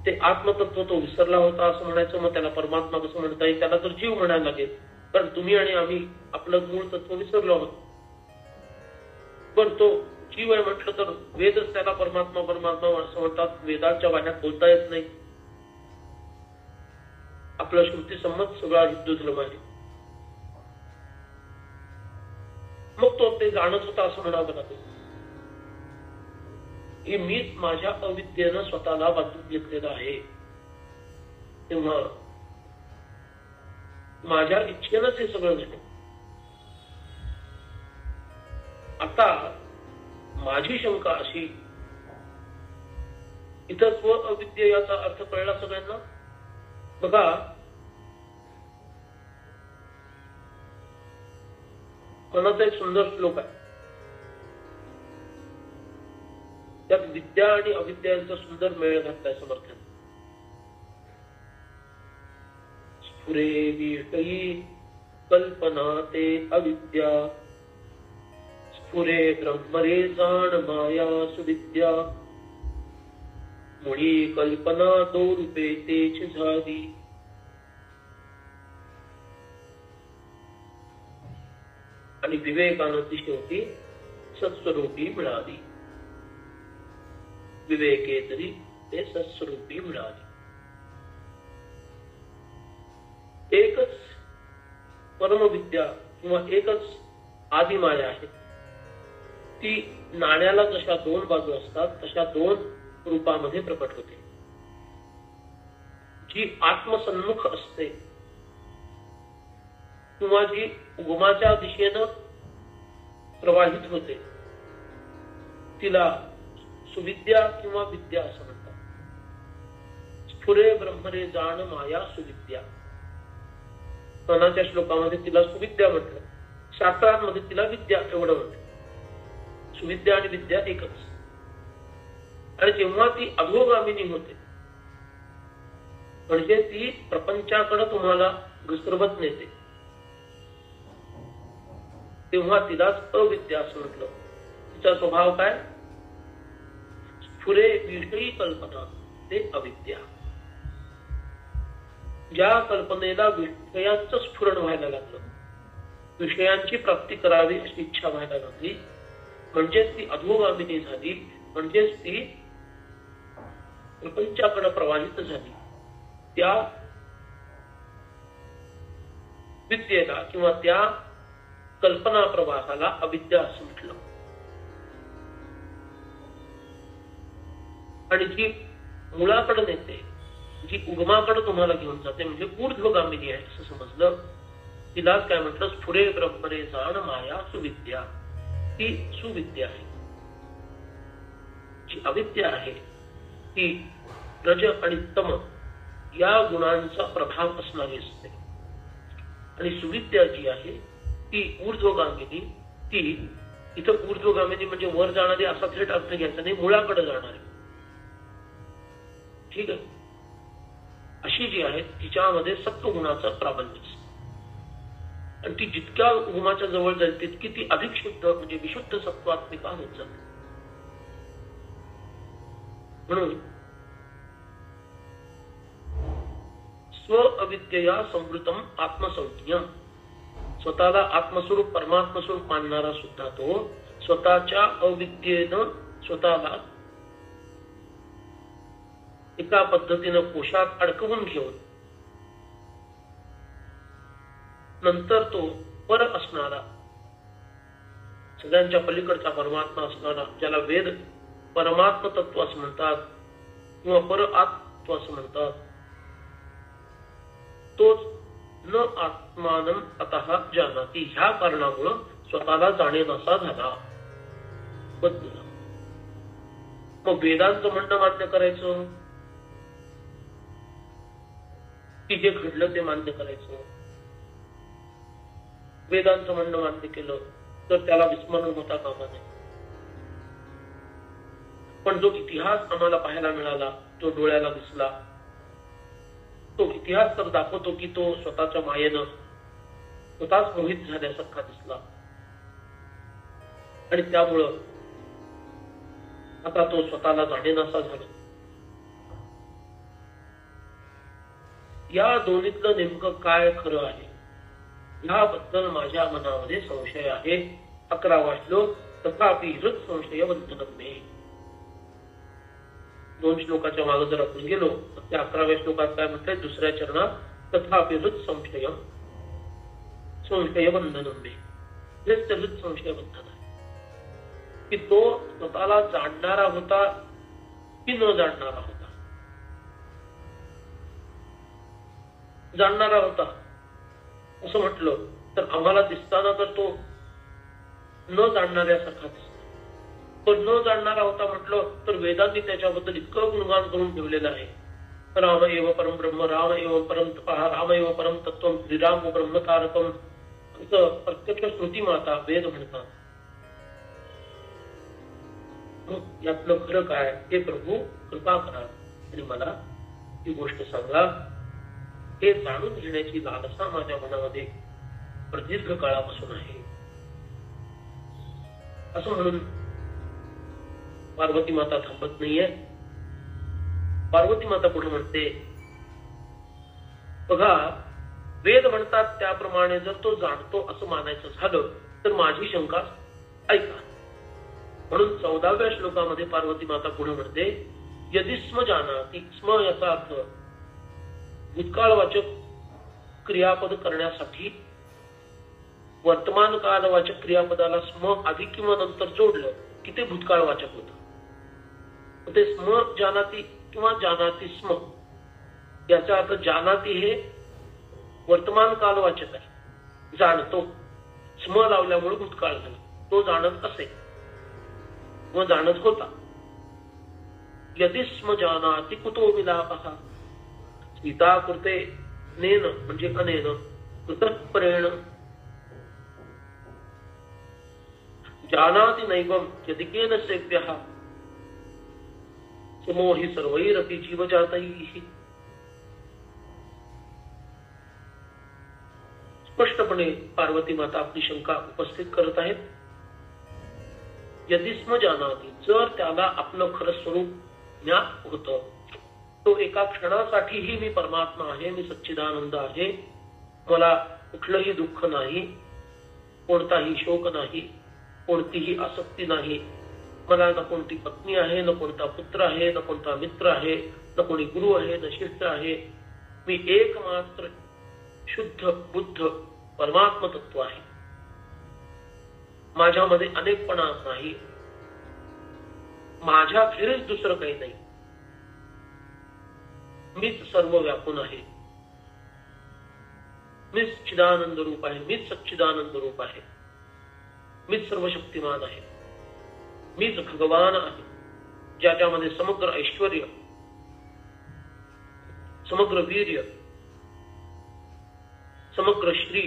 ते आत्मतत्व तो विसरला होता असं म्हणायचं, मग त्याला परमात्मा कसं म्हणता येईल? त्याला तर जीव म्हणायला लागेल, कारण तुम्ही आणि आम्ही आपलं मूळ तत्व विसरलो आहोत. पण तो जीव आहे म्हटलं तर वेदच त्याला परमात्मा परमात्मा असं म्हणतात. वेदांच्या वाह्यात बोलता येत नाही. आपला श्रुती संमत सगळा हिंदू धर्म आहे. मग तो ते जाणत होता असं म्हणावं लागेल की मीच माझ्या अविद्येनं स्वतःला बांधून घेतलेलं आहे. तेव्हा माझ्या इच्छेनंच हे सगळं झालं. आता माझी शंका अशी, इथं स्व अविद्या याचा अर्थ कळला सगळ्यांना? बघा, मनाचा एक सुंदर श्लोक आहे. त्यात विद्या आणि अविद्या यांचा सुंदर मेळ घातलाय समर्थन. स्फुरे विषयी कल्पना ते अविद्या, स्फुरे ब्रह्मरे जाण माया सुविद्या, मुळी कल्पना दो रूपे तेच झाली. आणि विवेकानंद शेवटी सत्स्वरूपी मिळाली. विवेके तरी ते सत्स्वरूपी मिळाली. एकच परमविद्या किंवा एकच आदिमाया आहे. ती नाण्याला जशा दोन बाजू असतात तशा दोन रूपामध्ये प्रकट होते. जी आत्मसन्मुख असते किंवा जी उगमाच्या दिशेनं प्रवाहित होते तिला सुविद्या किंवा विद्या असं म्हणतात. स्फुरे ब्रह्मरे जाण माया सुविद्या. मनाच्या श्लोकामध्ये तिला सुविद्या म्हटलं, शास्त्रांमध्ये तिला विद्या एवढं म्हटलं. सुविद्या आणि विद्या एकच. आणि जेव्हा ती अधोगामिनी होते म्हणजे ती प्रपंचाकडे तुम्हाला घसरवत नेते, तेव्हा तिलाच अविद्या असं म्हटलं. तिचा स्वभाव काय? स्फुरे विषयी कल्पना ते अविद्या. ज्या कल्पनेला विषयांचं स्फुरण व्हायला लागलं, विषयांची प्राप्ती करावी अशी इच्छा व्हायला लागली, म्हणजेच ती अधोगामिनी झाली, म्हणजेच ती प्रपंचाकडे प्रवाहित झाली. त्या विद्येला किंवा त्या कल्पना प्रवाहाला अविद्या असं म्हटलं. आणि जी मुळाकडे नेते, जी उगमाकडे तुम्हाला घेऊन जाते म्हणजे ऊर्ध्वगामिनी आहे असं समजलं. तिलाच काय म्हटलं? स्फुरे ब्रह्मरे जाण माया सुविद्या. ती सुविद्या आहे. जी अविद्या आहे ती रज आणि तम या गुणांचा प्रभाव असणारी असते. आणि सुविद्या जी आहे ती ऊर्ध्वगामिनी, ती इथं ऊर्ध्वगामिनी म्हणजे वर जाणारी असा थेट अर्थ घ्यायचा नाही, मुळाकडे जाणारी. ठीक आहे. अशी जी आहे तिच्यामध्ये सत्वगुणाचा प्राबल्य असतो. आणि ती जितक्या गुणाच्या जवळ जाईल तितकी ती अधिक शुद्ध म्हणजे विशुद्ध सत्वात्मिका होत जाते. म्हणून स्व अविद्यया संवृतम आत्मसंज्ञम, स्वतःला आत्मस्वरूप परमात्मस्वरूप मानणारा सुद्धा तो स्वतःच्या अविद्येनं स्वतःला एका पद्धतीनं कोशात अडकवून घेऊन नंतर तो पर असणारा, सगळ्यांच्या पलीकडचा परमात्मा असणारा, ज्याला वेद परमात्म तत्व असं म्हणतात किंवा पर आत्म असं म्हणतात, तोच न आत्मानं अतः जानाती, ह्या कारणामुळं स्वतःला जाणेनासा झाला, बदलला. मग वेदांचं म्हणणं मान्य करायचं की जे घडलं ते मान्य करायचं. वेदांचं म्हणणं मान्य केलं तर त्याला विस्मरण होता कामा नये. पण जो इतिहास आम्हाला पाहायला मिळाला, तो डोळ्याला दिसला, तो इतिहास तर दाखवतो की तो स्वतःच्या मायेनं स्वतःच मोहित झाल्यासारखा दिसला. आणि त्यामुळं आता तो स्वतःला जाणेनासा झाला. या दोन्हीतलं नेमकं काय खरं आहे याबद्दल माझ्या मनामध्ये संशय आहे. 11वा श्लोक, तथापि हृत संशय बंधनं मे. 2 श्लोकाच्या मागे जर आपण गेलो तर त्या 11व्या श्लोकात काय म्हटलंय, दुसऱ्या चरणात, तथापि हृत संशय बंधनं मे. हेच हृत संशय बंधन आहे की तो स्वतःला जाणणारा होता की न जाणणारा होता. जाणणारा होता असं म्हटलं तर आम्हाला दिसताना तर तो न जाणणाऱ्यासारखा दिसतो. पण न जाणणारा होता म्हटलं तर वेदांनी त्याच्याबद्दल इतकं गुणगान करून ठेवलेलं आहे. राम एव परम ब्रह्म, राम एव परम तपः, राम एव परम तत्वम, श्रीराम ब्रह्मतारकम, असं प्रत्यक्ष श्रुती माता वेद म्हणतात. यातलं खरं काय हे प्रभू कृपा करा आणि मला ही गोष्ट सांगा. हे जाणून घेण्याची लालसा माझ्या मनामध्ये प्रदीर्घ काळापासून आहे. असं म्हणून पार्वती माता थांबत नाहीये. पार्वती माता पुढे म्हणते, बघा वेद म्हणतात त्याप्रमाणे जर तो जाणतो असं मानायचं झालं तर माझी शंका ऐका. म्हणून 14व्या श्लोकामध्ये पार्वती माता पुढे म्हणते, यदि स्म जानाति, स्म याचा अर्थ भूतकाळवाचक क्रियापद करण्यासाठी वर्तमान कालवाचक क्रियापदाला स्म आधी किंवा नंतर जोडलं की ते भूतकाळवाचक होतं. ते स्म जानाति किंवा जानाति स्म याचा अर्थ जानाति हे वर्तमान कालवाचक आहे, जाणतो. स्म लावल्यामुळे भूतकाळ झाला, तो जाणत असे व जाणत होता. यदि स्म जानाति कुतो विलापः, सीता कृते नेन म्हणजे अनेन, कृतपरेण, जानाति नैवम यदिकेन सेव्यः, समोहि सर्वैरपि जीवजातैः. स्पष्टपणे पार्वती माता आपली शंका उपस्थित करत आहेत. यदि स्म जानाति, जर त्याला आपलं खरं स्वरूप ज्ञात होतं, तो एका क्षणासाठीही मी परमात्मा आहे, मी सच्चिदानंद आहे, मला कुठलंही दुःख नाही, कोणताही शोक नाही, कोणतीही आसक्ती नाही, मला न कोणती पत्नी आहे, न कोणता पुत्र आहे, न कोणता मित्र आहे, न कोणी गुरु आहे, न शिष्य आहे, मी एकमात्र शुद्ध बुद्ध परमात्म तत्व आहे. माझ्यामध्ये अनेकपणा नाही, माझ्या खेरीज दुसरं काही नाही, मीच सर्व व्यापून आहे, मीच चिदानंद रूप आहे, मीच सच्चिदानंद रूप आहे, मीच सर्व शक्तिमान आहे, मीच भगवान आहे, ज्याच्यामध्ये समग्र ऐश्वर्य समग्र वीर्य, समग्र श्री,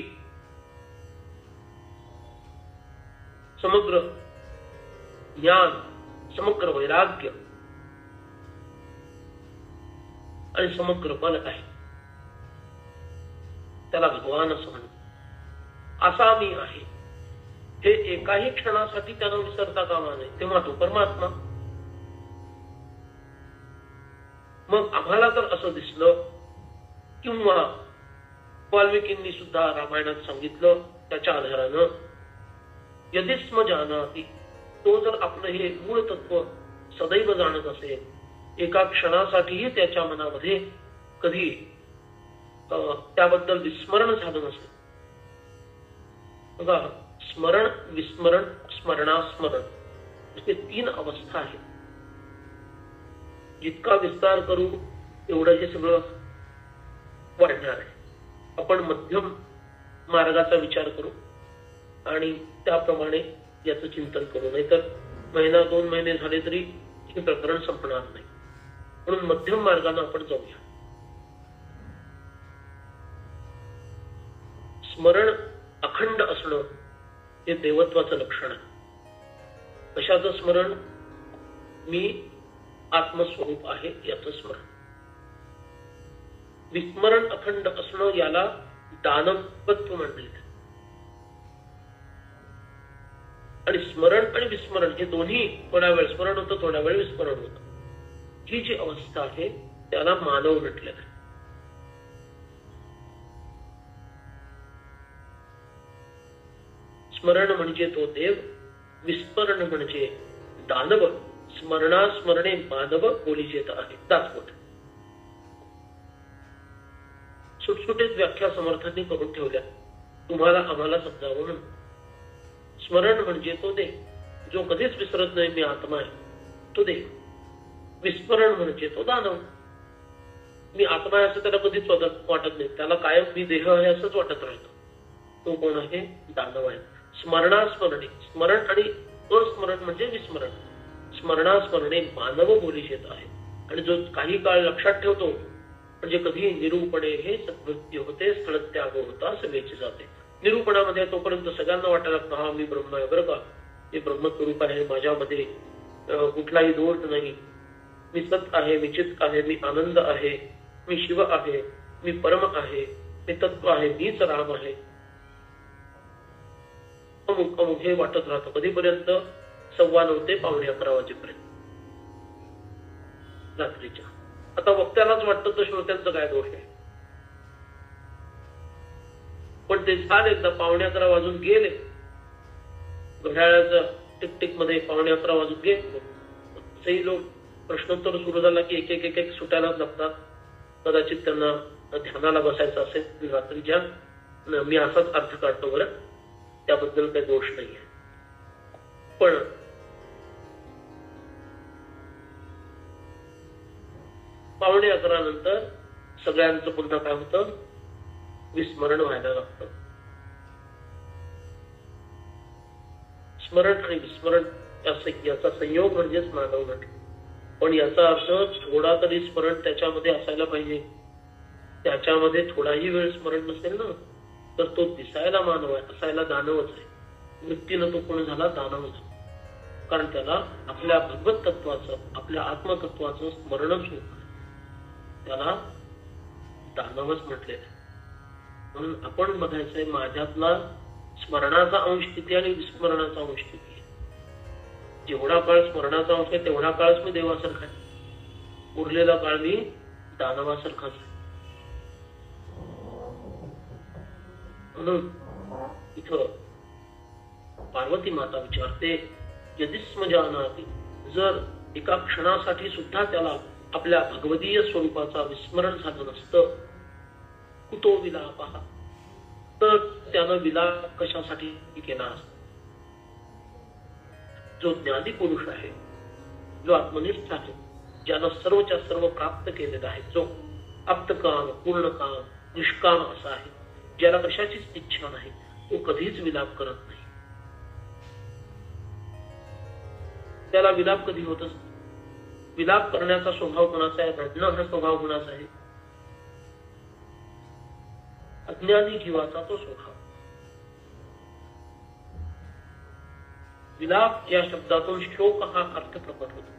समग्र ज्ञान, समग्र वैराग्य आणि समग्र बल आहे. त्याला भगवान असं म्हणतात. असा मी आहे हे एकाही क्षणासाठी त्यानं विसरता कामा नये. तेव्हा तो परमात्मा. मग आम्हाला जर असं दिसलं किंवा वाल्मिकींनी सुद्धा रामायणात सांगितलं त्याच्या आधारानं यदि स्म जानाति, तो जर आपलं हे मूळ तत्व सदैव जाणत असेल, एका क्षणासाठीही त्याच्या मनामध्ये कधी त्याबद्दल विस्मरण झालं नसेल. बघा, स्मरण, विस्मरण, स्मरणास्मरण असे 3 अवस्था आहेत. जितका विस्तार करू तेवढं हे सगळं वाढणार आहे. आपण मध्यम मार्गाचा विचार करू आणि त्याप्रमाणे याचं चिंतन करू. नाहीतर महिना 2 महिने झाले तरी हे प्रकरण संपणार नाही. म्हणून मध्यम मार्गाने आपण जाऊया. स्मरण अखंड असणं हे देवत्वाचं लक्षण आहे. कशाचं स्मरण? मी आत्मस्वरूप आहे याचं स्मरण. विस्मरण अखंड असणं याला दानवत्व म्हणले. आणि स्मरण आणि विस्मरण हे दोन्ही थोड्या वेळ स्मरण होतं, थोड्या वेळ विस्मरण होतं. ही जी अवस्था आहे त्याला मानव म्हटलेलं आहे. स्मरण म्हणजे तो देव, विस्मरण म्हणजे दानव. स्मरणास्मरणे मानव बोलीचेत आहे. दासवट सुटसुटीत व्याख्या समर्थांनी करून ठेवल्या, तुम्हाला आम्हाला समजावं म्हणून. स्मरण म्हणजे तो देव जो कधीच विसरत नाही मी आत्मा आहे, तो देव. विस्मरण म्हणजे तो दानव. मी आत्मा आहे असं त्याला कधीच वाटत नाही, त्याला कायम मी देह आहे असंच वाटत राहतं. तो कोण आहे? दानव आहे. स्मरणास्मरणे, स्मरण आणि अस्मरण म्हणजे विस्मरण. स्मरणास्मरणे मानव बोलीस येत आहे. आणि जो काही काळ लक्षात ठेवतो म्हणजे कधी निरूपणे हे सद्वृत्ती होते, स्थळत्याग होता सगळेचे जाते. निरूपणामध्ये तोपर्यंत सगळ्यांना वाटायला लागतं हा मी ब्रह्म आहे बरं का, हे ब्रह्मस्वरूप आहे, माझ्यामध्ये कुठलाही दोष नाही, मी सत आहे, मी चित आहे, मी आनंद आहे, मी शिव आहे, मी परम आहे, मी तत्व आहे, मीच राम आहे. अमुक अमुक हे वाटत राहतं. कधीपर्यंत? 9:15 ते 11:15 वाजेपर्यंत रात्रीच्या. आता वक्त्यालाच वाटतं तर श्रोत्यांचं काय दोष आहे? पण ते झालं एकदा 11:15 वाजून गेले, घड्याळाच्या टिकटिक मध्ये 11:15 वाजून गेले, सही लोक प्रश्नोत्तर सुरू झाला की एक एक सुटायलाच लागतात. कदाचित त्यांना ध्यानाला बसायचं असेल रात्रीच्या. मी असाच अर्थ काढतो बरं, त्याबद्दल काही दोष नाहीये. पण पावणे 11 नंतर सगळ्यांचं पुन्हा काय होतं? विस्मरण व्हायला लागतं. स्मरण आणि विस्मरण याचा संयोग म्हणजेच मानव म्हटलं. पण याचा अर्थ थोडा तरी स्मरण त्याच्यामध्ये असायला पाहिजे. त्याच्यामध्ये थोडाही वेळ स्मरण नसेल ना तर तो दिसायला मानव आहे, असायला दानवच आहे. वृत्तीनं तो कोण झाला? दानव झाला. कारण त्याला आपल्या भगवत तत्वाचं, आपल्या आत्मतत्वाचं स्मरणच होत आहे. त्याला दानवच म्हटलेलं आहे. म्हणून आपण बघायचंय माझ्यातला स्मरणाचा अंश किती आणि विस्मरणाचा अंश किती आहे. जेवढा काळ स्मरणाचा अंश आहे तेवढा काळच मी देवासारखा आहे, उरलेला काळ मी दानवासारखाच आहे. म्हणून इथं पार्वती माता विचारते यदि स्म जानाति, जर एका क्षणासाठी सुद्धा त्याला आपल्या भगवदीय स्वरूपाचा विस्मरण झालं नसतं, कुतो विलापः, तर त्यानं विलाप कशासाठी केला असता? जो ज्ञानी पुरुष आहे, जो आत्मनिष्ठ आहे, ज्यानं सर्वच्या सर्व प्राप्त केलेलं आहे, जो आप्तकाम, पूर्णकाम, निष्काम असा आहे, ज्याला कशाचीच इच्छा नाही, तो कधीच विलाप करत नाही. त्याला विलाप कधी होत असतो? विलाप करण्याचा स्वभाव कोणाचा आहे? रडणं हा स्वभाव कोणाचा आहे? अज्ञानी जीवाचा तो स्वभाव. विलाप या शब्दातून शोक हा अर्थ प्रकट होतो.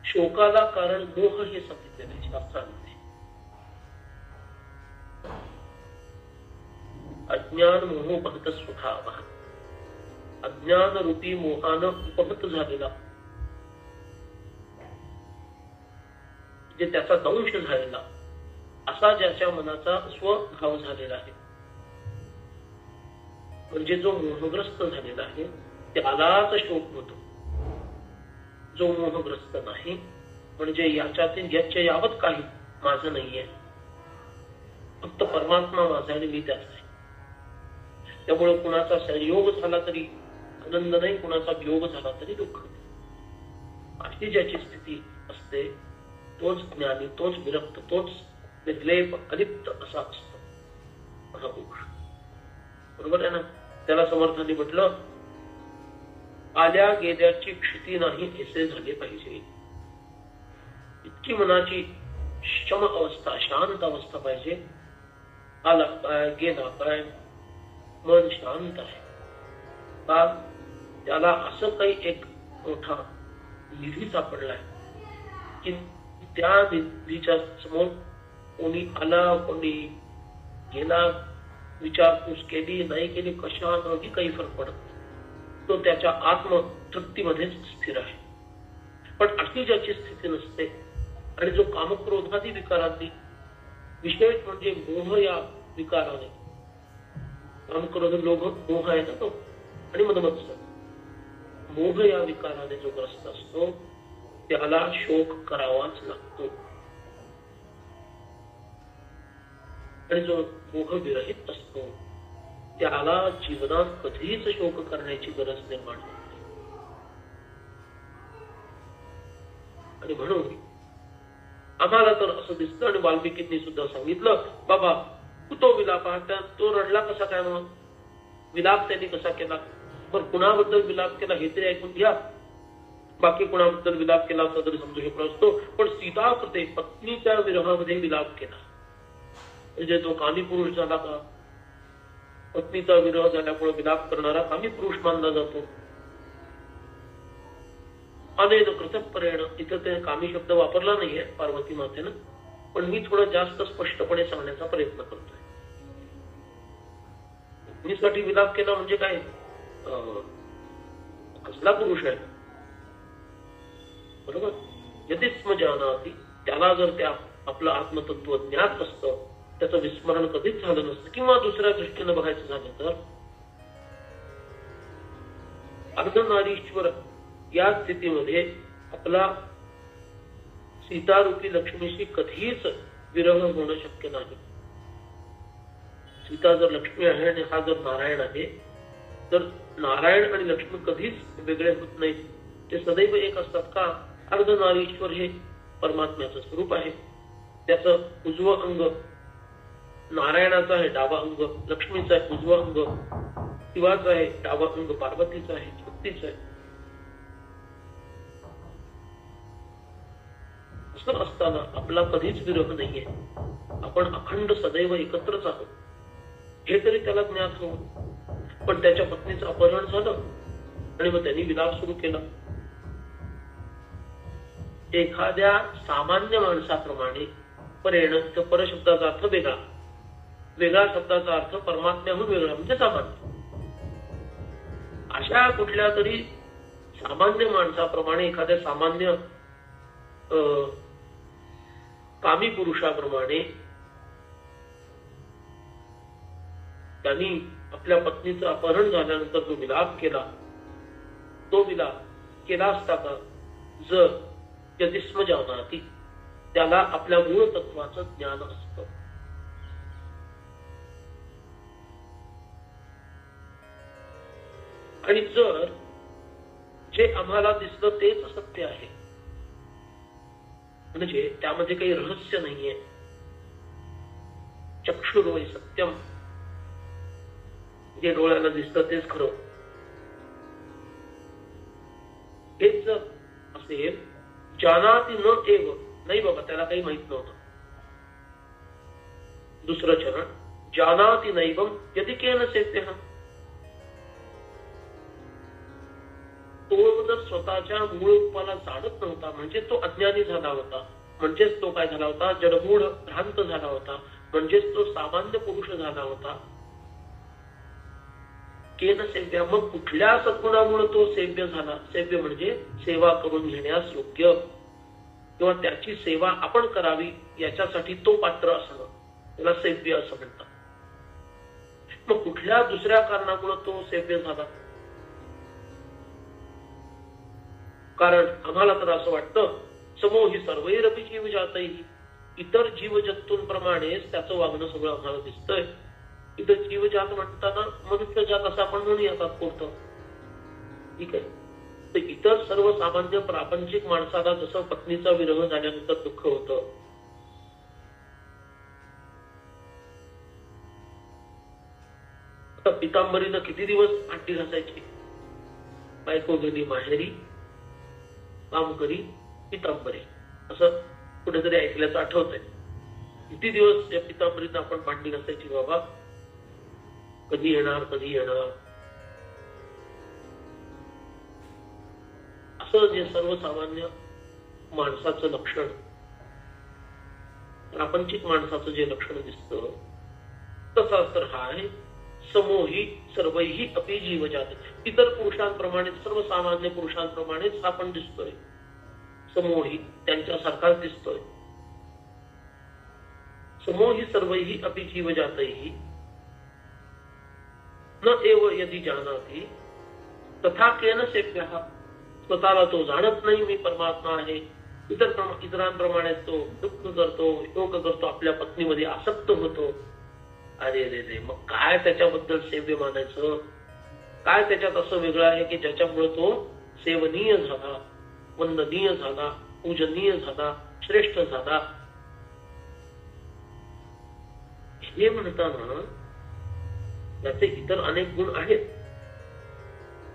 शोकाला कारण मोह हे सांगितलेले आहे शास्त्रामध्ये. अज्ञान मोह भक्त स्वभाव. अज्ञान रूपी मोहानं उपहत झालेला, जे त्याचा दंश झालेला असा ज्याच्या मनाचा स्वभाव झालेला आहे, म्हणजे जो मोहग्रस्त झालेला आहे त्यालाच शोक होतो. जो मोहग्रस्त नाही, म्हणजे याच्यातील याच्या यावत काही माझं नाहीये, फक्त परमात्मा माझा आणि मी त्याचा आहे. त्यामुळे कुणाचा संयोग झाला तरी आनंद नाही, कुणाचा वियोग झाला तरी दुःख नाही. अशी ज्याची स्थिती असते तोच ज्ञानी, तोच विरक्त, तोच निर्लेप अलिप्त असा असतो महापुरुष. बरोबर आहे ना? त्याला समर्थांनी म्हटलं, आल्या गेल्याची क्षिती नाही असे झाले पाहिजे. इतकी मनाची शम अवस्था, शांत अवस्था पाहिजे. आला काय गेला काय, मन शांत आहे का? त्याला असं काही एक मोठा निधी सापडलाय की त्या निधीच्या समोर कोणी आला कोणी गेला, विचारपूस केली नाही केली, कशानंही काही फरक पडत नाही. तो त्याच्या आत्मतृप्तीमध्येच स्थिर आहे. पण अशी ज्याची स्थिती नसते आणि जो कामक्रोधादी विकारांनी, विशेष म्हणजे मोह या विकाराने, कामक्रोध लोभ मोह आहे ना तो, आणि मदमत्सर, मोह या विकाराने जो ग्रस्त असतो त्याला शोक करावाच लागतो. आणि जो मोह विरहित असतो त्याला जीवनात कधीच शोक करण्याची गरज निर्माण होते. आणि म्हणून आम्हाला तर असं दिसतं, आणि वाल्मिकींनी सुद्धा सांगितलं, बाबा तो विलाप, तो रडला कसा काय, मग विलाप त्यांनी कसा केला, पण कुणाबद्दल विलाप केला हे तरी ऐकून घ्या. बाकी कुणाबद्दल विलाप केला असता तरी समजू शकलो असतो, पण सीता कृते पत्नीच्या विरहामध्ये विलाप केला. म्हणजे तो कामी पुरुष झाला का? पत्नीचा विरह झाल्यामुळे विलाप करणारा कामी पुरुष मानला जातो. अनेक कृतपरेण, इथं ते कामी शब्द वापरला नाहीये पार्वती मातेनं, पण मी थोडं जास्त स्पष्टपणे सांगण्याचा प्रयत्न करतोय. पत्नीसाठी विलाप केला म्हणजे काय, कसला पुरुष आहे? बरोबर. यदि स्म जानाति, त्याला जर त्या आपलं आत्मतत्व ज्ञात असतं, त्याचं विस्मरण कधीच झालं नसतं. किंवा दुसऱ्या दृष्टीने बघायचं झालं तर अर्धनारीश्वर या स्थितीमध्ये आपला सीतारूपी लक्ष्मीशी कधीच विरह होणं शक्य नाही. सीता जर लक्ष्मी आहे आणि हा जर नारायण आहे, तर नारायण आणि लक्ष्मी कधीच वेगळे होत नाहीत. ते सदैव एक असतात का? अर्धनारीश्वर हे परमात्म्याचं स्वरूप आहे. त्याचं उजवं अंग नारायणाचं आहे, डावा अंग लक्ष्मीचा आहे, उजवं अंग शिवाचं आहे, डावा अंग पार्वतीचं आहे, शक्तीचं आहे. असं असताना आपला कधीच विरोध नाहीये. आपण अखंड सदैव एकत्रच आहोत हे तरी त्याला ज्ञात हवं. पण त्याच्या पत्नीचं अपहरण झालं आणि मग त्यांनी विलाप सुरू केला. एखाद्या सामान्य माणसाप्रमाणे परेण, पर शब्दाचा अर्थ वेगळा, वेगळा शब्दाचा अर्थ परमात्म्याहून वेगळा म्हणजे सामान्य. अशा कुठल्या तरी सामान्य माणसाप्रमाणे, एखाद्या सामान्य कामी पुरुषाप्रमाणे त्यांनी आपल्या पत्नीचं अपहरण झाल्यानंतर जो विलाप केला, तो विलाप केला असता का? जर यदिस्म जानाति, त्याला आपल्या मूळ तत्वाचं ज्ञान असतं. आणि जर जे आम्हाला दिसलं तेच सत्य आहे, म्हणजे त्यामध्ये काही रहस्य नाहीये, चक्षुर्वै सत्यम, जे डोळ्याला दिसतं तेच खरं, हेच जर असेल, जानाति न एव, नाही बाबा त्याला काही माहित नव्हतं, दुसरं चरण, जानाति नैवम यदि केन सेव्यः. तो जर स्वतःच्या मूळ रूपाला जाणत नव्हता म्हणजे तो अज्ञानी झाला होता, म्हणजेच तो काय झाला होता, जडमूढ भ्रांत झाला होता, म्हणजेच तो सामान्य पुरुष झाला होता. केन सेव्य, मग कुठल्या सद्गुणामुळे तो सेव्य झाला. सेव्य म्हणजे सेवा करून घेण्यास योग्य किंवा त्याची सेवा आपण करावी याच्यासाठी तो पात्र असणं, त्याला सेव्य असं म्हणतात. मग कुठल्या दुसऱ्या कारणामुळे तो सेव्य झाला. कारण आम्हाला तर असं वाटतं समोही सर्वैरपि जीवजातैः, इतर जीवजंतूंप्रमाणेच त्याचं वागणं सगळं आम्हाला दिसतंय. इथं जीवजात म्हणताना मनुष्य जात असं आपण म्हणूया तात्पुरतं, ठीक आहे. तर इतर सर्वसामान्य प्रापंचिक माणसाला जसं पत्नीचा विरह झाल्यानंतर दुःख होतं, आता पितांबरीनं किती दिवस भांडी घासायची. बायको गेली माहेरी, काम करी पितांबरी, असं कुठेतरी ऐकल्याचं आठवतंय. किती दिवस या पितांबरीनं आपण भांडी घासायची बाबा, कधी येणार कधी येणार. असं जे सर्वसामान्य माणसाचं लक्षण, प्रापंचिक माणसाचं जे लक्षण दिसतं तसाच तर हा आहे. समोही सर्वैहि अपि जीवजात, इतर पुरुषांप्रमाणे सर्वसामान्य पुरुषांप्रमाणेच हा पण दिसतोय. समोही त्यांच्यासारखाच दिसतोय. समोही सर्वैहि अपि जीवजातैः न एव यदि जानाति तथा केन सेव्यः, स्वतःला तो जाणत नाही मी परमात्मा आहे. इतरांप्रमाणे तो दुःख करतो, शोक करतो, आपल्या पत्नीमध्ये आसक्त होतो. अरे रे रे, मग काय त्याच्याबद्दल सेव्य मानायचं. काय त्याच्यात असं वेगळं आहे की ज्याच्यामुळे तो सेवनीय झाला, वंदनीय झाला, पूजनीय झाला, श्रेष्ठ झाला. हे म्हणताना त्याचे इतर अनेक गुण आहेत.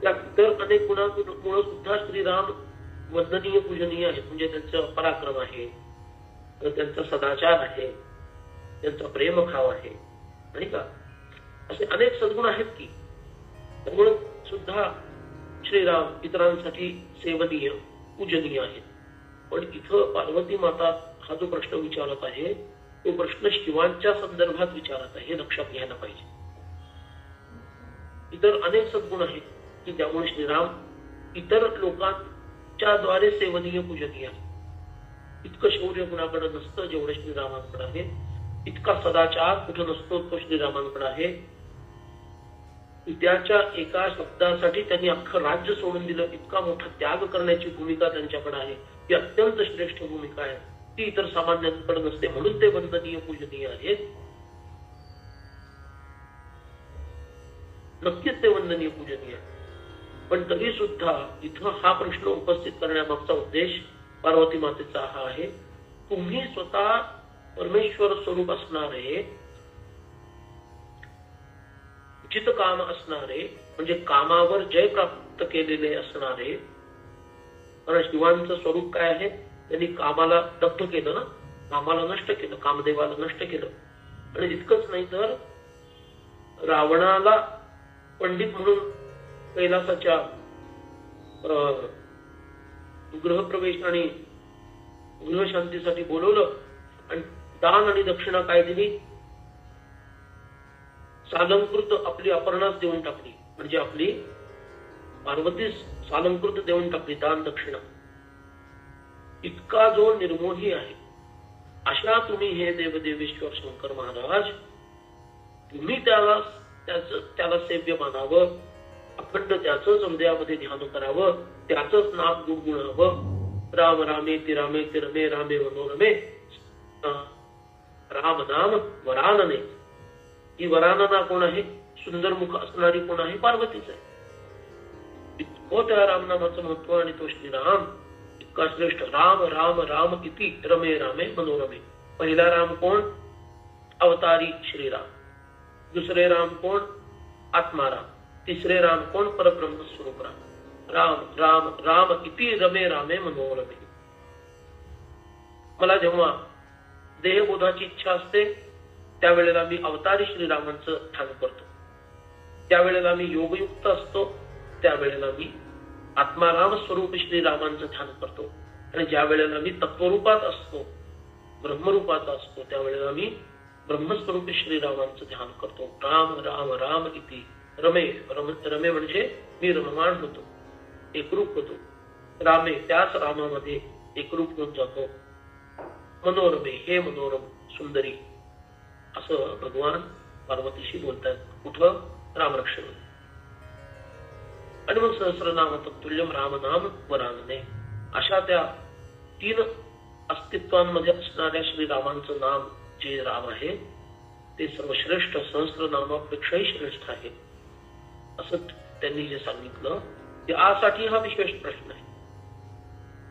त्या इतर अनेक गुणांमुळे सुद्धा श्रीराम वंदनीय पूजनीय आहेत. म्हणजे त्यांचं पराक्रम आहे, त्यांचा सदाचार आहे, त्यांचा प्रेमभाव आहे, नाही का. असे अनेक सद्गुण आहेत की त्यामुळे सुद्धा श्रीराम इतरांसाठी सेवनीय पूजनीय आहेत. पण इथं पार्वती माता हा जो प्रश्न विचारत आहे तो प्रश्न शिवांच्या संदर्भात विचारत आहे, हे लक्षात घ्यायला पाहिजे. इतर अनेक सद्गुण आहेत की त्यामुळे श्रीराम इतर लोकांच्या द्वारे सेवनीय पूजनीय आहे. इतकं शौर्य गुणाकडे नसतं जेवढे श्रीरामांकडे आहे. इतका सदाचार कुठं नसतो तो श्रीरामांकडे आहे. त्याच्या एका शब्दासाठी त्यांनी अख्खं राज्य सोडून दिलं, इतका मोठा त्याग करण्याची भूमिका त्यांच्याकडे आहे. ही अत्यंत श्रेष्ठ भूमिका आहे, ती इतर सामान्यांकडे नसते, म्हणून ते वंदनीय पूजनीय आहेत. नक्कीच ते वंदनीय पूजनीय. पण तरी सुद्धा इथं हा प्रश्न उपस्थित करण्यामागचा उद्देश पार्वती मातेचा हा आहे, तुम्ही स्वतः परमेश्वर स्वरूप असणारे, उचित काम असणारे, म्हणजे कामावर जय प्राप्त केलेले असणारे. कारण शिवांचं स्वरूप काय आहे, त्यांनी कामाला दग्ध केलं ना, कामाला नष्ट केलं, कामदेवाला नष्ट केलं. आणि इतकंच नाही तर रावणाला पंडित म्हणून कैलासाच्या गृहप्रवेश आणि गृहशांतीसाठी बोलवलं आणि दान आणि दक्षिणा काय दिली, सालंकृत आपली अपर्णास देऊन टाकली. म्हणजे आपली पार्वतीस सालंकृत देऊन टाकली, दान दक्षिणा. इतका जो निर्मोही आहे अशा तुम्ही हे देवदेवेश्वर शंकर महाराज, तुम्ही त्याला सेव्य मानावं, अखंड त्याच हृदयामध्ये ध्यान करावं, त्याच नाम गुणगुणावं. राम रामेति रामेति रमे रामे मनोरमे, राम नाम वरानने. ही वरानना कोण आहे, सुंदर मुख असणारी कोण आहे, पार्वतीच आहे. इतकं त्या रामनामाचं महत्व आणि तो श्रीराम इतका श्रेष्ठ. राम राम राम इति रमे रामे मनोरमे. पहिला राम कोण, अवतारी श्रीराम. दुसरे राम कोण, आत्माराम. तिसरे राम कोण, परब्रह्म स्वरूप राम. राम राम राम इति रमे रामे मनोरमे. मला जेव्हा देहबोधाची इच्छा असते त्यावेळेला मी अवतारी श्रीरामांचं ध्यान करतो. त्यावेळेला मी योगयुक्त असतो, त्यावेळेला मी आत्माराम स्वरूप श्रीरामांचं ध्यान करतो. आणि ज्या वेळेला मी तत्वरूपात असतो, ब्रह्मरूपात असतो, त्यावेळेला मी ब्रह्मस्वरूप श्रीरामांचं ध्यान करतो. राम राम राम इति रमे. रमे म्हणजे मी रममाण होतो, एकरूप होतो. रामे, त्याच रामामध्ये एकरूप होऊन जातो. मनोरमे, हे मनोरम सुंदरी, असं भगवान पार्वतीशी बोलतात. कुठं? रामरक्षण. आणि मग सहस्रनाम तत्तुल्यम रामनाम वरानने, अशा त्या 3 अस्तित्वांमध्ये असणाऱ्या श्रीरामांचं नाम जे राम आहे ते सर्वश्रेष्ठ, सहस्रनामापेक्षाही श्रेष्ठ आहे, असं त्यांनी जे सांगितलं. त्यासाठी हा विशेष प्रश्न आहे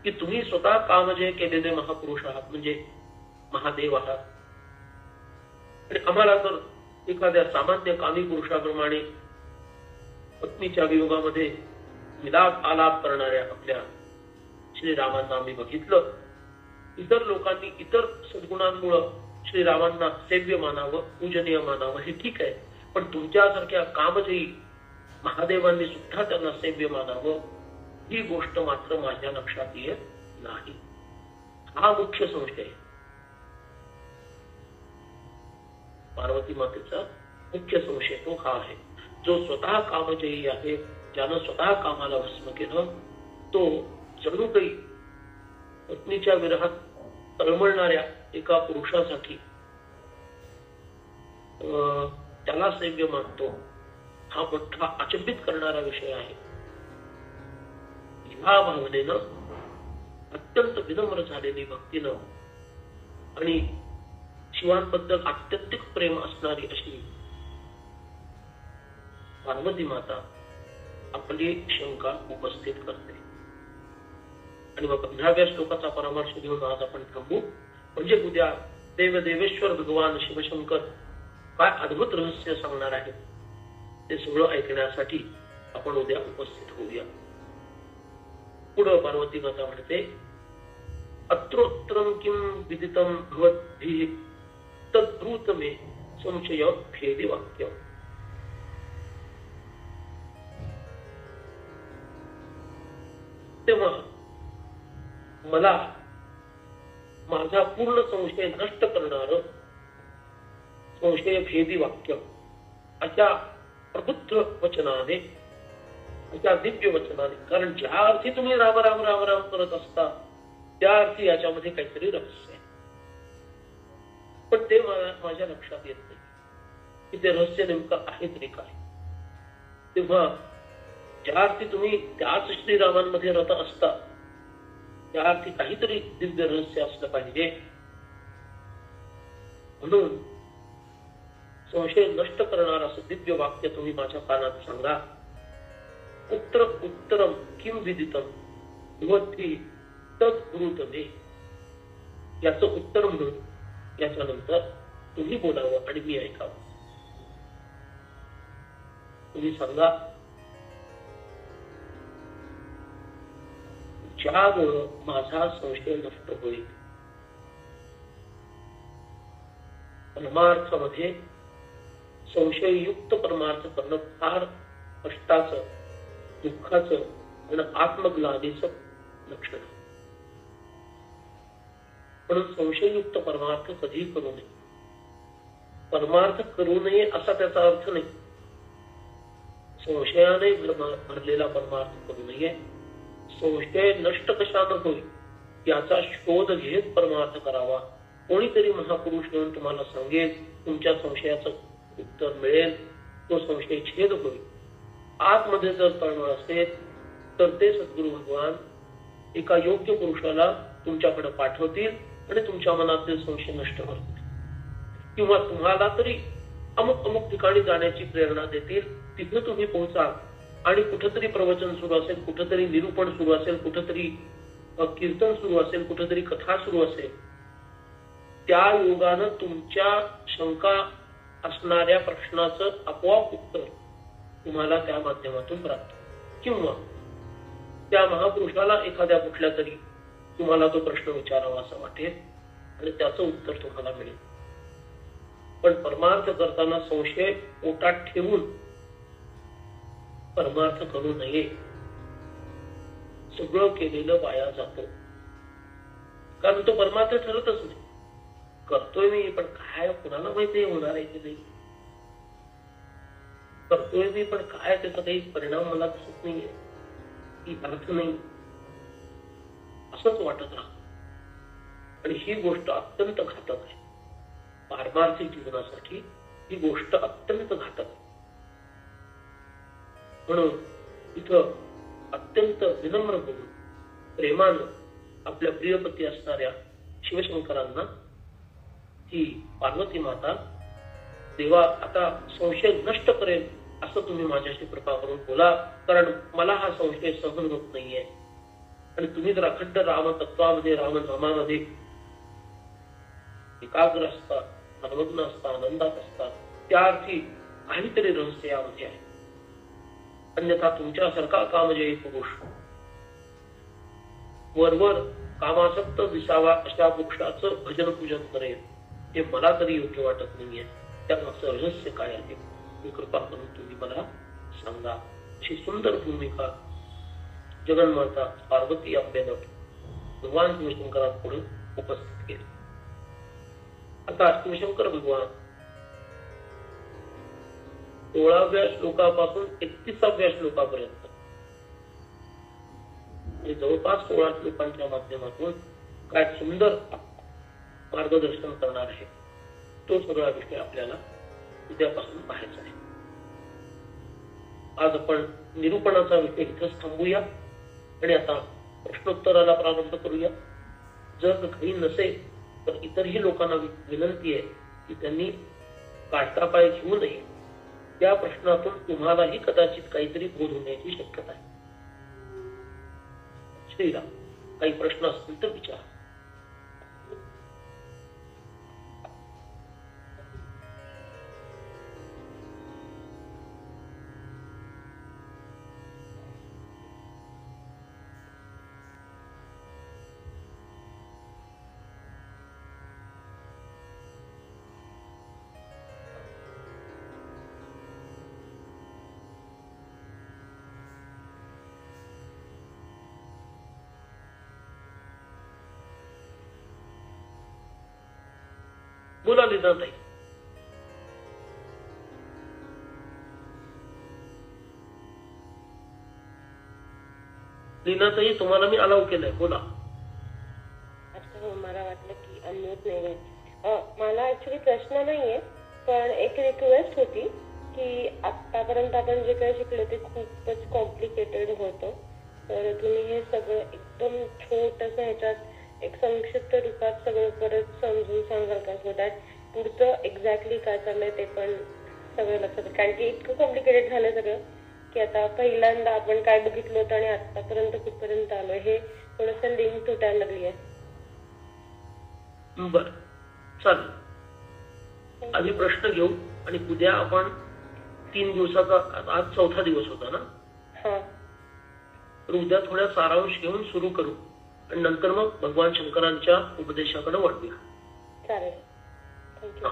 की तुम्ही स्वतः कामजय केलेले महापुरुष आहात, म्हणजे महादेव आहात. आणि आम्हाला तर एखाद्या सामान्य कामी पुरुषाप्रमाणे पत्नीच्या वियोगामध्ये विलाप आलाप करणाऱ्या आपल्या श्रीरामांना आम्ही बघितलं. इतर लोकांनी इतर सद्गुणांमुळं श्रीरामांना सेव्य मानावं, पूजनीय मानावं, हे ठीक आहे. पण तुमच्यासारख्या कामजयी महादेवांनी सुद्धा त्यांना सेव्य मानावं, ही गोष्ट मात्र माझ्या लक्षात येत नाही. हा मुख्य संशय आहे. पार्वती मातेचा मुख्य संशय तो हा आहे. जो स्वतः कामजयी आहे, ज्यानं स्वतः कामाला भस्म केलं, तो जणू काही पत्नीच्या विरहात तळमळणाऱ्या एका पुरुषासाठी त्याला सेव्य मानतो. हा मोठा अचंबित करणारा विषय आहे. ह्या भावनेनं, अत्यंत विनम्र झालेली भक्तीनं आणि शिवांबद्दल आत्यंतिक प्रेम असणारी अशी पार्वती माता आपली शंका उपस्थित करते. आणि मग 15व्या श्लोकाचा परामर्श घेऊन आज आपण थांबू. म्हणजे उद्या देवदेवेश्वर भगवान शिवशंकर काय अद्भुत रहस्य सांगणार आहे ते सगळं ऐकण्यासाठी आपण उद्या उपस्थित होऊया. पुढं पार्वती माता म्हणते, अत्रोत्तरं किं विदितं भवद्भिः तद्ब्रूत मे संशय भेदी वाक्य. तेव्हा मला माझा पूर्ण संशय नष्ट करणारं संशय भेदी वाक्य अशा प्रबुद्ध वचनाने, अशा दिव्य वचनाने, कारण ज्या अर्थी तुम्ही राम राम राम राम करत असता त्या अर्थी याच्यामध्ये काहीतरी रहस्य आहे. पण ते माझ्या लक्षात येत नाही की ते रहस्य नेमकं आहे तरी काय. तेव्हा ज्या अर्थी तुम्ही त्याच श्रीरामांमध्ये रत असता त्या अर्थी काहीतरी दिव्य रहस्य असलं पाहिजे. म्हणून संशय नष्ट करणार असं दिव्य वाक्य तुम्ही माझ्या कानात सांगा. उत्तरम किम विदितम भवद्भिः तद्ब्रूत मे. याचं उत्तर म्हणून याच्यानंतर तुम्ही बोलावं आणि मी ऐकावं. तुम्ही सांगा, ज्यामुळं माझा संशय नष्ट होईल. परमार्थामध्ये संशययुक्त परमार्थ करणं फार कष्टाचं, दुःखाचं आणि आत्मग्लानीचं लक्षण. म्हणून संशययुक्त परमार्थ कधी करू नये. परमार्थ करू नये असा त्याचा अर्थ नाही. संशयाने भरलेला परमार्थ करू नये. संशय नष्ट कशानं होईल याचा शोध घेत परमार्थ करावा. कोणीतरी महापुरुष येऊन तुम्हाला सांगेल, तुमच्या संशयाचं उत्तर मिळेल, तो संशय छेद होईल. आतमध्ये जर तळमळ असेल तर ते सद्गुरु भगवान एका योग्य पुरुषाला तुमच्याकडे पाठवतील आणि तुमच्या मनातील संशय नष्ट करतील. किंवा तुम्हाला तरी अमुक अमुक ठिकाणी जाण्याची प्रेरणा देतील. तिथे तुम्ही पोहोचा आणि कुठेतरी प्रवचन सुरू असेल, कुठेतरी निरूपण सुरू असेल, कुठेतरी कीर्तन सुरू असेल, कुठेतरी कथा सुरू असेल, त्या योगानं तुमच्या शंका असणाऱ्या प्रश्नाचं आपोआप उत्तर तुम्हाला त्या माध्यमातून प्राप्त. किंवा त्या महापुरुषाला एखाद्या कुठल्या तरी तुम्हाला तो प्रश्न विचारावा असं वाटेल आणि त्याचं उत्तर तुम्हाला मिळेल. पण परमार्थ करताना संशय पोटात ठेवून परमार्थ करू नये. सगळं केलेलं वाया जातं, कारण तो परमार्थ ठरतच नाही. करतोय मी, पण काय कुणाला माहिती होणार आहे की नाही. करतोय मी, पण काय त्याचा काही परिणाम मला दिसत नाहीये, की अर्थ नाही, असंच वाटत राहत. आणि ही गोष्ट अत्यंत घातक आहे. पारमार्थिक जीवनासाठी ही गोष्ट अत्यंत घातक आहे. म्हणून इथं अत्यंत विनम्र होऊन प्रेमानं आपल्या प्रियपती असणाऱ्या शिवशंकरांना ही पार्वती माता, देवा आता संशय नष्ट करेल असं तुम्ही माझ्याशी कृपा करून बोला, कारण मला हा संशय सहन होत नाहीये. आणि तुम्ही जर अखंड रामतत्वामध्ये, रामनामामध्ये एकाग्र असता, सर्वज्ञ असता, आनंदात असता, त्या अर्थी काहीतरी रहस्य यामध्ये आहे. अन्यथा तुमच्यासारखा कामजयी पुरुष वरवर कामासक्त दिसावा अशा मोक्षाचं भजन पूजन करेल, हे मला तरी योग्य वाटत नाहीये. त्यामागचं रहस्य काय आहे ही कृपा करून तुम्ही मला सांगा. अशी सुंदर भूमिका जगन्माता पार्वती आंबेनं भगवान शिवशंकरांपुढे उपस्थित केली. आता शिवशंकर भगवान 16व्या श्लोकापासून 31व्या श्लोकापर्यंत जवळपास 16 श्लोकांच्या माध्यमातून काय सुंदर मार्गदर्शन करणार आहे, तो सगळा विषय आपल्याला उद्यापासून पाहायचा आहे. आज आपण निरूपणाचा विषय इथंच थांबूया आणि आता प्रश्नोत्तराला प्रारंभ करूया. जर काही नसेल तर इतरही लोकांना विनंती आहे की त्यांनी काढता पाय घेऊ नये. त्या प्रश्नातून तुम्हालाही कदाचित काहीतरी बोध होण्याची शक्यता आहे. श्रीराम, काही प्रश्न असतील तर विचारा. बोला लीनाताई. लीनाताई, तुम्हाला मी अलाव केलंय, बोला. अच्छा, मला वाटलं की अनम्यूट नाहीये. मला ऍक्च्युली प्रश्न नाहीये, पण एक रिक्वेस्ट होती की आतापर्यंत आपण जे काही शिकलो ते खूपच कॉम्प्लिकेटेड होतं. तर तुम्ही हे सगळं एकदम छोटंसं ह्याच्यात एक संक्षिप्त रूपात सगळं परत समजून सांगाल का, सो दॅट पुढचं एक्झॅक्टली काय चाललंय ते पण सगळं लक्षात येईल. कारण की इतकं कॉम्प्लिकेटेड झालं सगळं की आता पहिल्यांदा आपण काय बघितलं होतं आणि आतापर्यंत कुठपर्यंत आलोय हे थोडंसं लिंक तुटायला लागली आहे. बर, चालेल. आधी प्रश्न घेऊ आणि उद्या आपण 3 दिवसाचा, आज 4था दिवस होता ना, तर उद्या थोड्या सारांश घेऊन सुरू करू आणि नंतर मग भगवान शंकरांच्या उपदेशाकडे वळूया. चालेल. थँक्यू.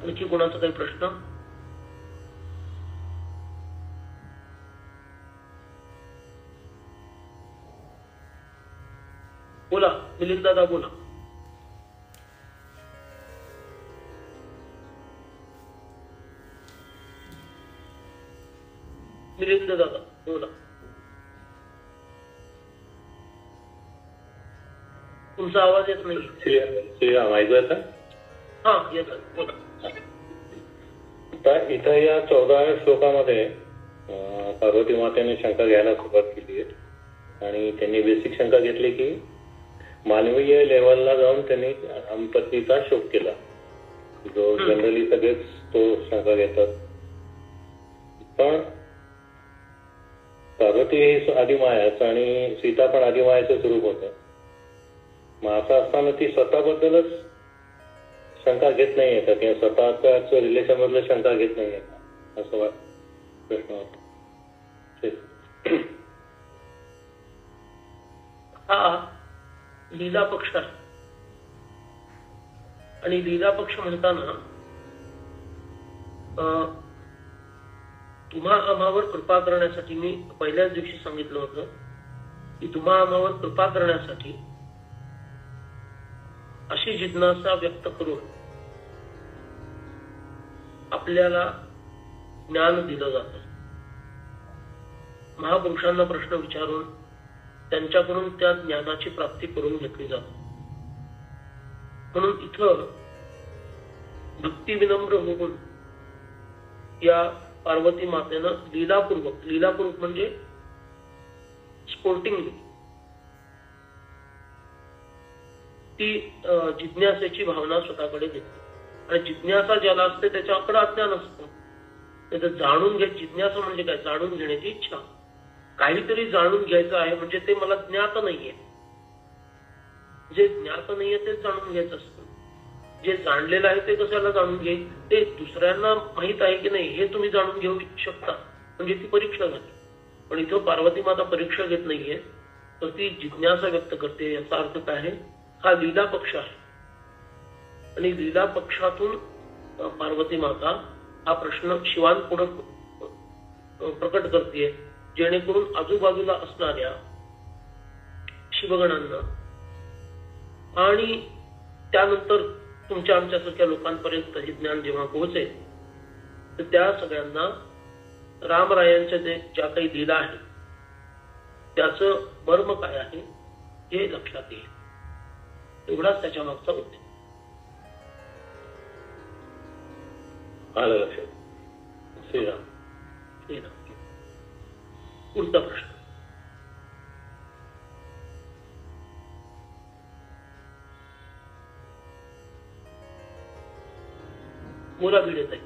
आणखी कोणाचा काही प्रश्न? बोला मिलिंद दादा, बोला. मिलिंद दादा बोला. तुमचा आवाज येत नाही. श्रीराम, ऐकू येतं? हा, येतं, बोला. इथं या 14व्या श्लोकामध्ये पार्वती मातेने शंका घ्यायला सुरुवात केली आहे आणि त्यांनी बेसिक शंका घेतली की मानवीय लेवलला जाऊन त्यांनी संपत्तीचा शोध केला, जो जनरली सगळेच तो शंका घेतात. पण पार्वती ही आदिमायाच आणि सीता पण आदिमायाचं स्वरूप होतं. मग असं असताना ती स्वतःबद्दलच शंका घेत नाहीये का, किंवा स्वतःच रिलेशन मधलं शंका घेत नाहीये का, असं प्रश्न होता. हा लीला पक्ष आहे. आणि लीला पक्ष म्हणताना तुम्हा आम्हावर कृपा करण्यासाठी, मी पहिल्याच दिवशी सांगितलं होतं की तुम्हा आम्हावर कृपा करण्यासाठी अशी जिज्ञासा व्यक्त करून आपल्याला ज्ञान दिलं जातं. महापुरुषांना प्रश्न विचारून त्यांच्याकडून त्या ज्ञानाची प्राप्ती करून घेतली जाते. म्हणून इथं भक्ती विनम्र होऊन या पार्वती मातेनं लीलापूर्वक म्हणजे स्पोर्टिंगली ती जिज्ञासेची भावना स्वतःकडे घेतली. आणि जिज्ञासा ज्याला असते त्याच्याकडे अज्ञान असतं. त्याचं जाणून घ्यायची जिज्ञासा म्हणजे काय? जाणून घेण्याची इच्छा. काहीतरी जाणून घ्यायचं आहे म्हणजे ते मला ज्ञात नाहीये. जे ज्ञात नाहीये तेच जाणून घ्यायचं असतं. जे जाणलेलं आहे ते कशाला जाणून घेईल? ते दुसऱ्यांना माहित आहे की नाही हे तुम्ही जाणून घेऊ शकता, म्हणजे ती परीक्षा झाली. पण इथं पार्वती माता परीक्षा घेत नाहीये, तर ती जिज्ञासा व्यक्त करते. याचा अर्थ काय आहे? हा लीला पक्ष आहे आणि लीला पक्षातून पार्वती माता हा प्रश्न शिवांपुढे प्रकट करते, जेणेकरून आजूबाजूला असणाऱ्या शिवगणांना आणि त्यानंतर तुमच्या आमच्यासारख्या लोकांपर्यंत हे ज्ञान जेव्हा पोहोचेल तर त्या सगळ्यांना रामरायांच्या ज्या काही लीला आहे त्याचं मर्म काय आहे हे लक्षात येईल. एवढाच त्याच्या मागचा उद्देश. आलं लक्षात. श्रीराम. पुढचा प्रश्न. बोला भिडेताई.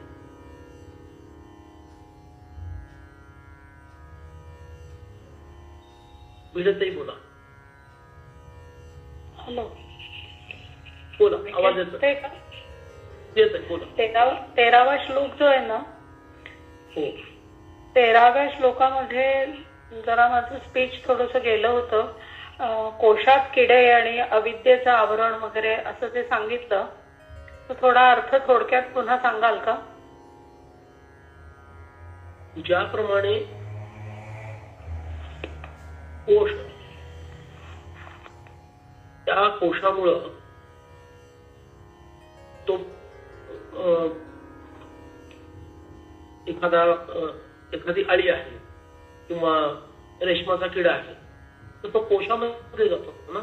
भिडेताई बोला. हॅलो, बोला. आवाज येतो का? येत आहे, बोला. 13वा श्लोक जो आहे ना, हो, 13व्या श्लोकामध्ये जरा माझं स्पीच थोडस गेलं होतं. कोशात किडे आणि अविद्येचं आवरण वगैरे असं ते सांगितलं, तर थोडा अर्थ थोडक्यात पुन्हा सांगाल का? ज्याप्रमाणे कोश, त्या कोशामुळं तो एखादी अळी आहे किंवा रेशमाचा किडा आहे तर तो कोशामध्ये जातो ना,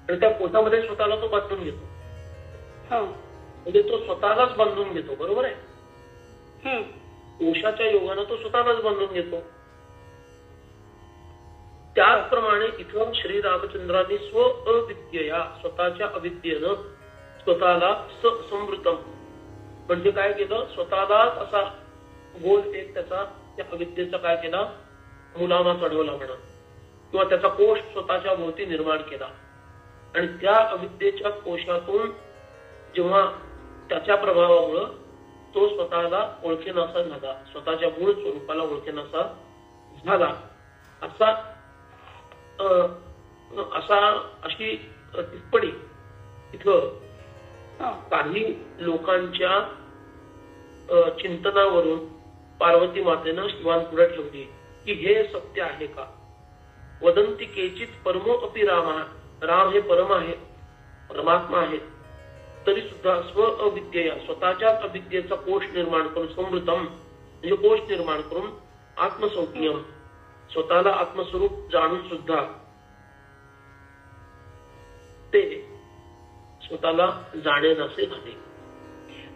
आणि त्या कोशामध्ये स्वतःला तो बांधून घेतो. म्हणजे तो स्वतःलाच बांधून घेतो. बरोबर आहे. कोशाच्या योगानं तो स्वतःलाच बांधून घेतो. त्याचप्रमाणे इथं श्री रामचंद्रांनी स्व अविद्यया, स्वतःच्या अविद्येनं स्वतःला समृतम म्हणजे काय केलं? स्वतःलाच असा गोल एक त्याचा त्या अविद्येचा काय केला? मुलामा चढवला म्हणा, किंवा त्याचा कोश स्वतःच्या भोवती निर्माण केला. आणि त्या अविद्येच्या कोशातून जेव्हा त्याच्या प्रभावामुळं तो स्वतःला ओळखेनासा झाला, स्वतःच्या मूळ स्वरूपाला ओळखेनासा झाला, अशी टिप्पणी इथं काही लोकांच्या चिंतनावरून पार्वती मातेनं शिवांपुढे ठेवली की हे सत्य आहे का? वदंती केचित परमो अपि राम, राम हे परम आहे, परमात्मा आहे, तरी सुद्धा स्व अविद्येया, स्वतःच्याच अविद्येचा कोश निर्माण करून, समृतम म्हणजे कोश निर्माण करून, आत्मसौक्यम स्वतःला आत्मस्वरूप जाणून सुद्धा ते स्वतःला जाणेनासे झाले.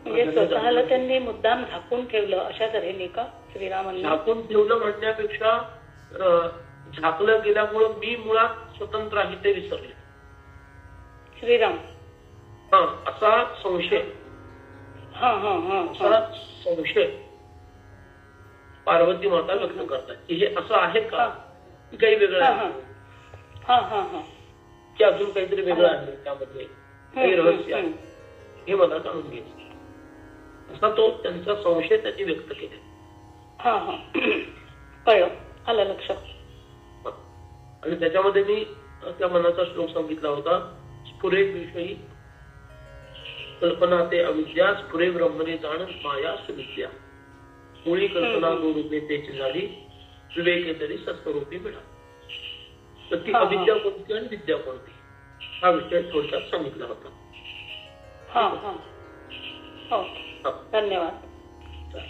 म्हणजे स्वतःला त्यांनी मुद्दाम झाकून ठेवलं अशा तऱ्हेने का श्रीरामांनी? झाकून ठेवलं म्हणण्यापेक्षा झाकलं गेल्यामुळं मी मुळात स्वतंत्र आहे ते विसरले श्रीराम. असा संशय, असा संशय पार्वती माता व्यक्त करतात की हे असं आहे का, की काही वेगळं आहे, की अजून काहीतरी वेगळं आहे, त्यामध्ये काही रहस्य आहे, हे मला जाणून घ्यायचं. असा तो त्यांचा संशय त्यांनी व्यक्त केला. कळलं, आलं लक्षात. आणि त्याच्यामध्ये मी त्या मनाचा श्लोक सांगितला होता, स्फुरेत विषयी कल्पना ते अविद्या स्फुरे ब्रह्मणे जाण माया सुविद्या मुळी कल्पना दोन रूपे त्याची झाली विवेके तरी सत्स्वरूपी मिळाला. तर ती अविद्या कोणती आणि विद्या कोणती हा विषय थोडक्यात सांगितला होता. धन्यवाद.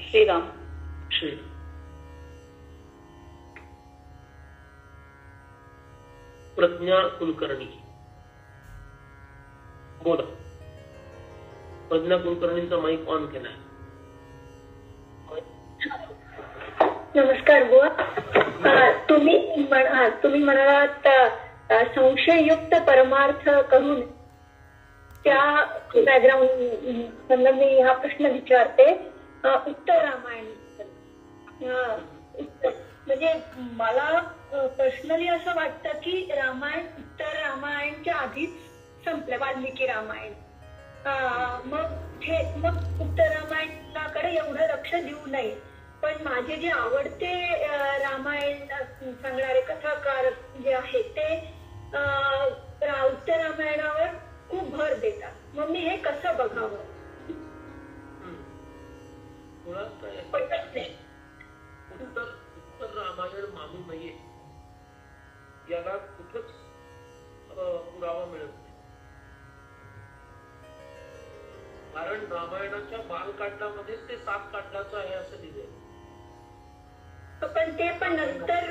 श्रीराम. श्री प्रज्ञा कुलकर्णी बोला. प्रज्ञा कुलकर्णींचा माईक ऑन केलाय. नमस्कार बुवा. तुम्ही म्हणालात संशययुक्त परमार्थ करून त्या बॅकग्राऊंड मी हा प्रश्न विचारते. उत्तर रामायण म्हणजे मला पर्सनली असं वाटतं की रामायण उत्तर रामायणच्या आधीच संपलं वाल्मिकी रामायण. मग उत्तर रामायणाकडे एवढं लक्ष देऊ नये. पण माझे जे आवडते रामायण सांगणारे कथाकार जे आहेत ते उत्तर रामायणावर खूप भर देतात. मग मी हे कसं बघावं? उत्तर रामायण मानू नये याला कुठंच पुरावा मिळत नाही. कारण रामायणाच्या बालकांडामध्येच ते 7 कांडाचं आहे असं लिहिलंय. पण ते पण नंतर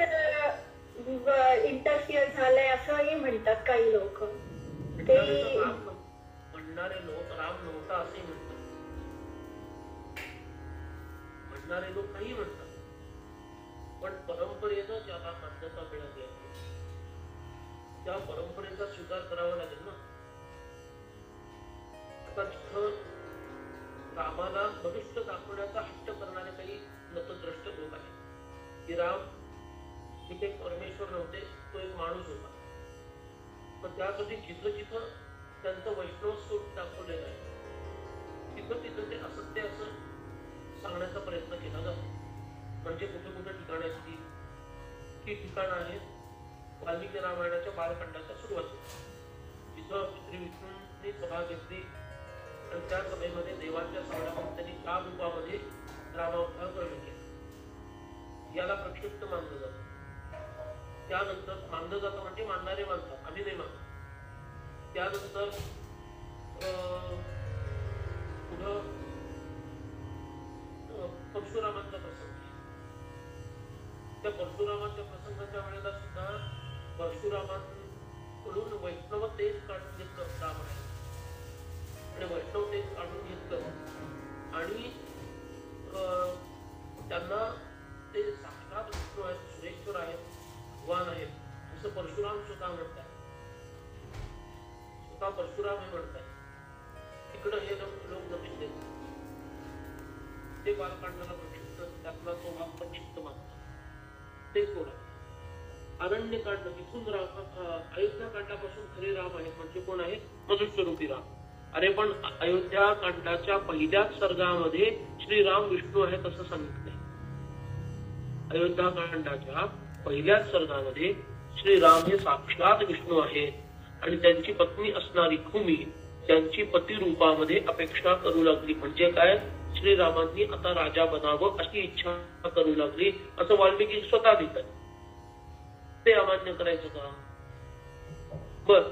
इंटरफिअर झालंय असंही म्हणतात काही लोक. म्हणणारे लोक राम नव्हता असे म्हणतात. म्हणणारे लोक काही म्हणतात. पण परंपरेनं ज्याला मान्यता मिळाली आहे त्या परंपरेचा स्वीकार करावा लागेल ना. आता जिथं रामाला मनुष्य दाखवण्याचा हट्ट करणारे काही नतद्रष्ट लोक आहेत की राम तिथे परमेश्वर नव्हते, तो एक माणूस होता. पण त्यासाठी जिथं जिथं त्यांचं वैष्णव स्वरूप दाखवलेलं आहे तिथं तिथं ते असत्य असं सांगण्याचा प्रयत्न केला जातो. म्हणजे कुठे कुठे ठिकाण आहेत ती ठिकाणं आहेत वाल्मिकी रामायणाच्या बालखंडाच्या सुरुवातीला जिथं श्री विष्णूंनी सभा घेतली आणि त्या सभेमध्ये देवांच्या सावळ्यामध्ये त्यांनी 4 रूपामध्ये रामावतार ग्रहण केला. याला प्रक्षिप्त मानलं जातं. त्यानंतर मानलं जातं म्हणजे मानणारे मानतात, आम्ही नाही मानतो. त्यानंतर पुढं परशुरामांचा प्रसंग. त्या परशुरामांच्या प्रसंगाच्या वेळेला सुद्धा परशुरामांकडून वैष्णव तेज काढून घेतलं रामायण आणि वैष्णव तेज काढून घेतलं आणि त्यांना ते साक्षात विष्णू आहेत, सुरेश्वर आहेत, भगवान आहेत असं परशुराम स्वतः म्हणतात. स्वतः परशुराम हे म्हणतात. तिकडं हे लोक लक्ष देतात. ते बालकांडाला प्रक्षिप्त त्यातला तो भाग प्रक्षिप्त मानतात. ते सोडा. अरण्यकांड इथून अयोध्या कांडापासून खरे राम आहेत म्हणजे कोण आहेत? मनुष्यरूपी राम. अरे पण अयोध्या कांडाच्या पहिल्याच सर्गामध्ये श्रीराम विष्णू आहेत असं सांगितलंय. अयोध्या कांडाच्या पहिल्याच सर्गामध्ये श्रीराम हे साक्षात विष्णू आहेत आणि त्यांची पत्नी असणारी भूमी त्यांची पती रूपामध्ये अपेक्षा करू लागली. म्हणजे काय? श्रीरामांनी आता राजा बनावं अशी इच्छा करू लागली असं वाल्मिकी स्वतः लिहितात. ते अमान्य करायचं का? बर,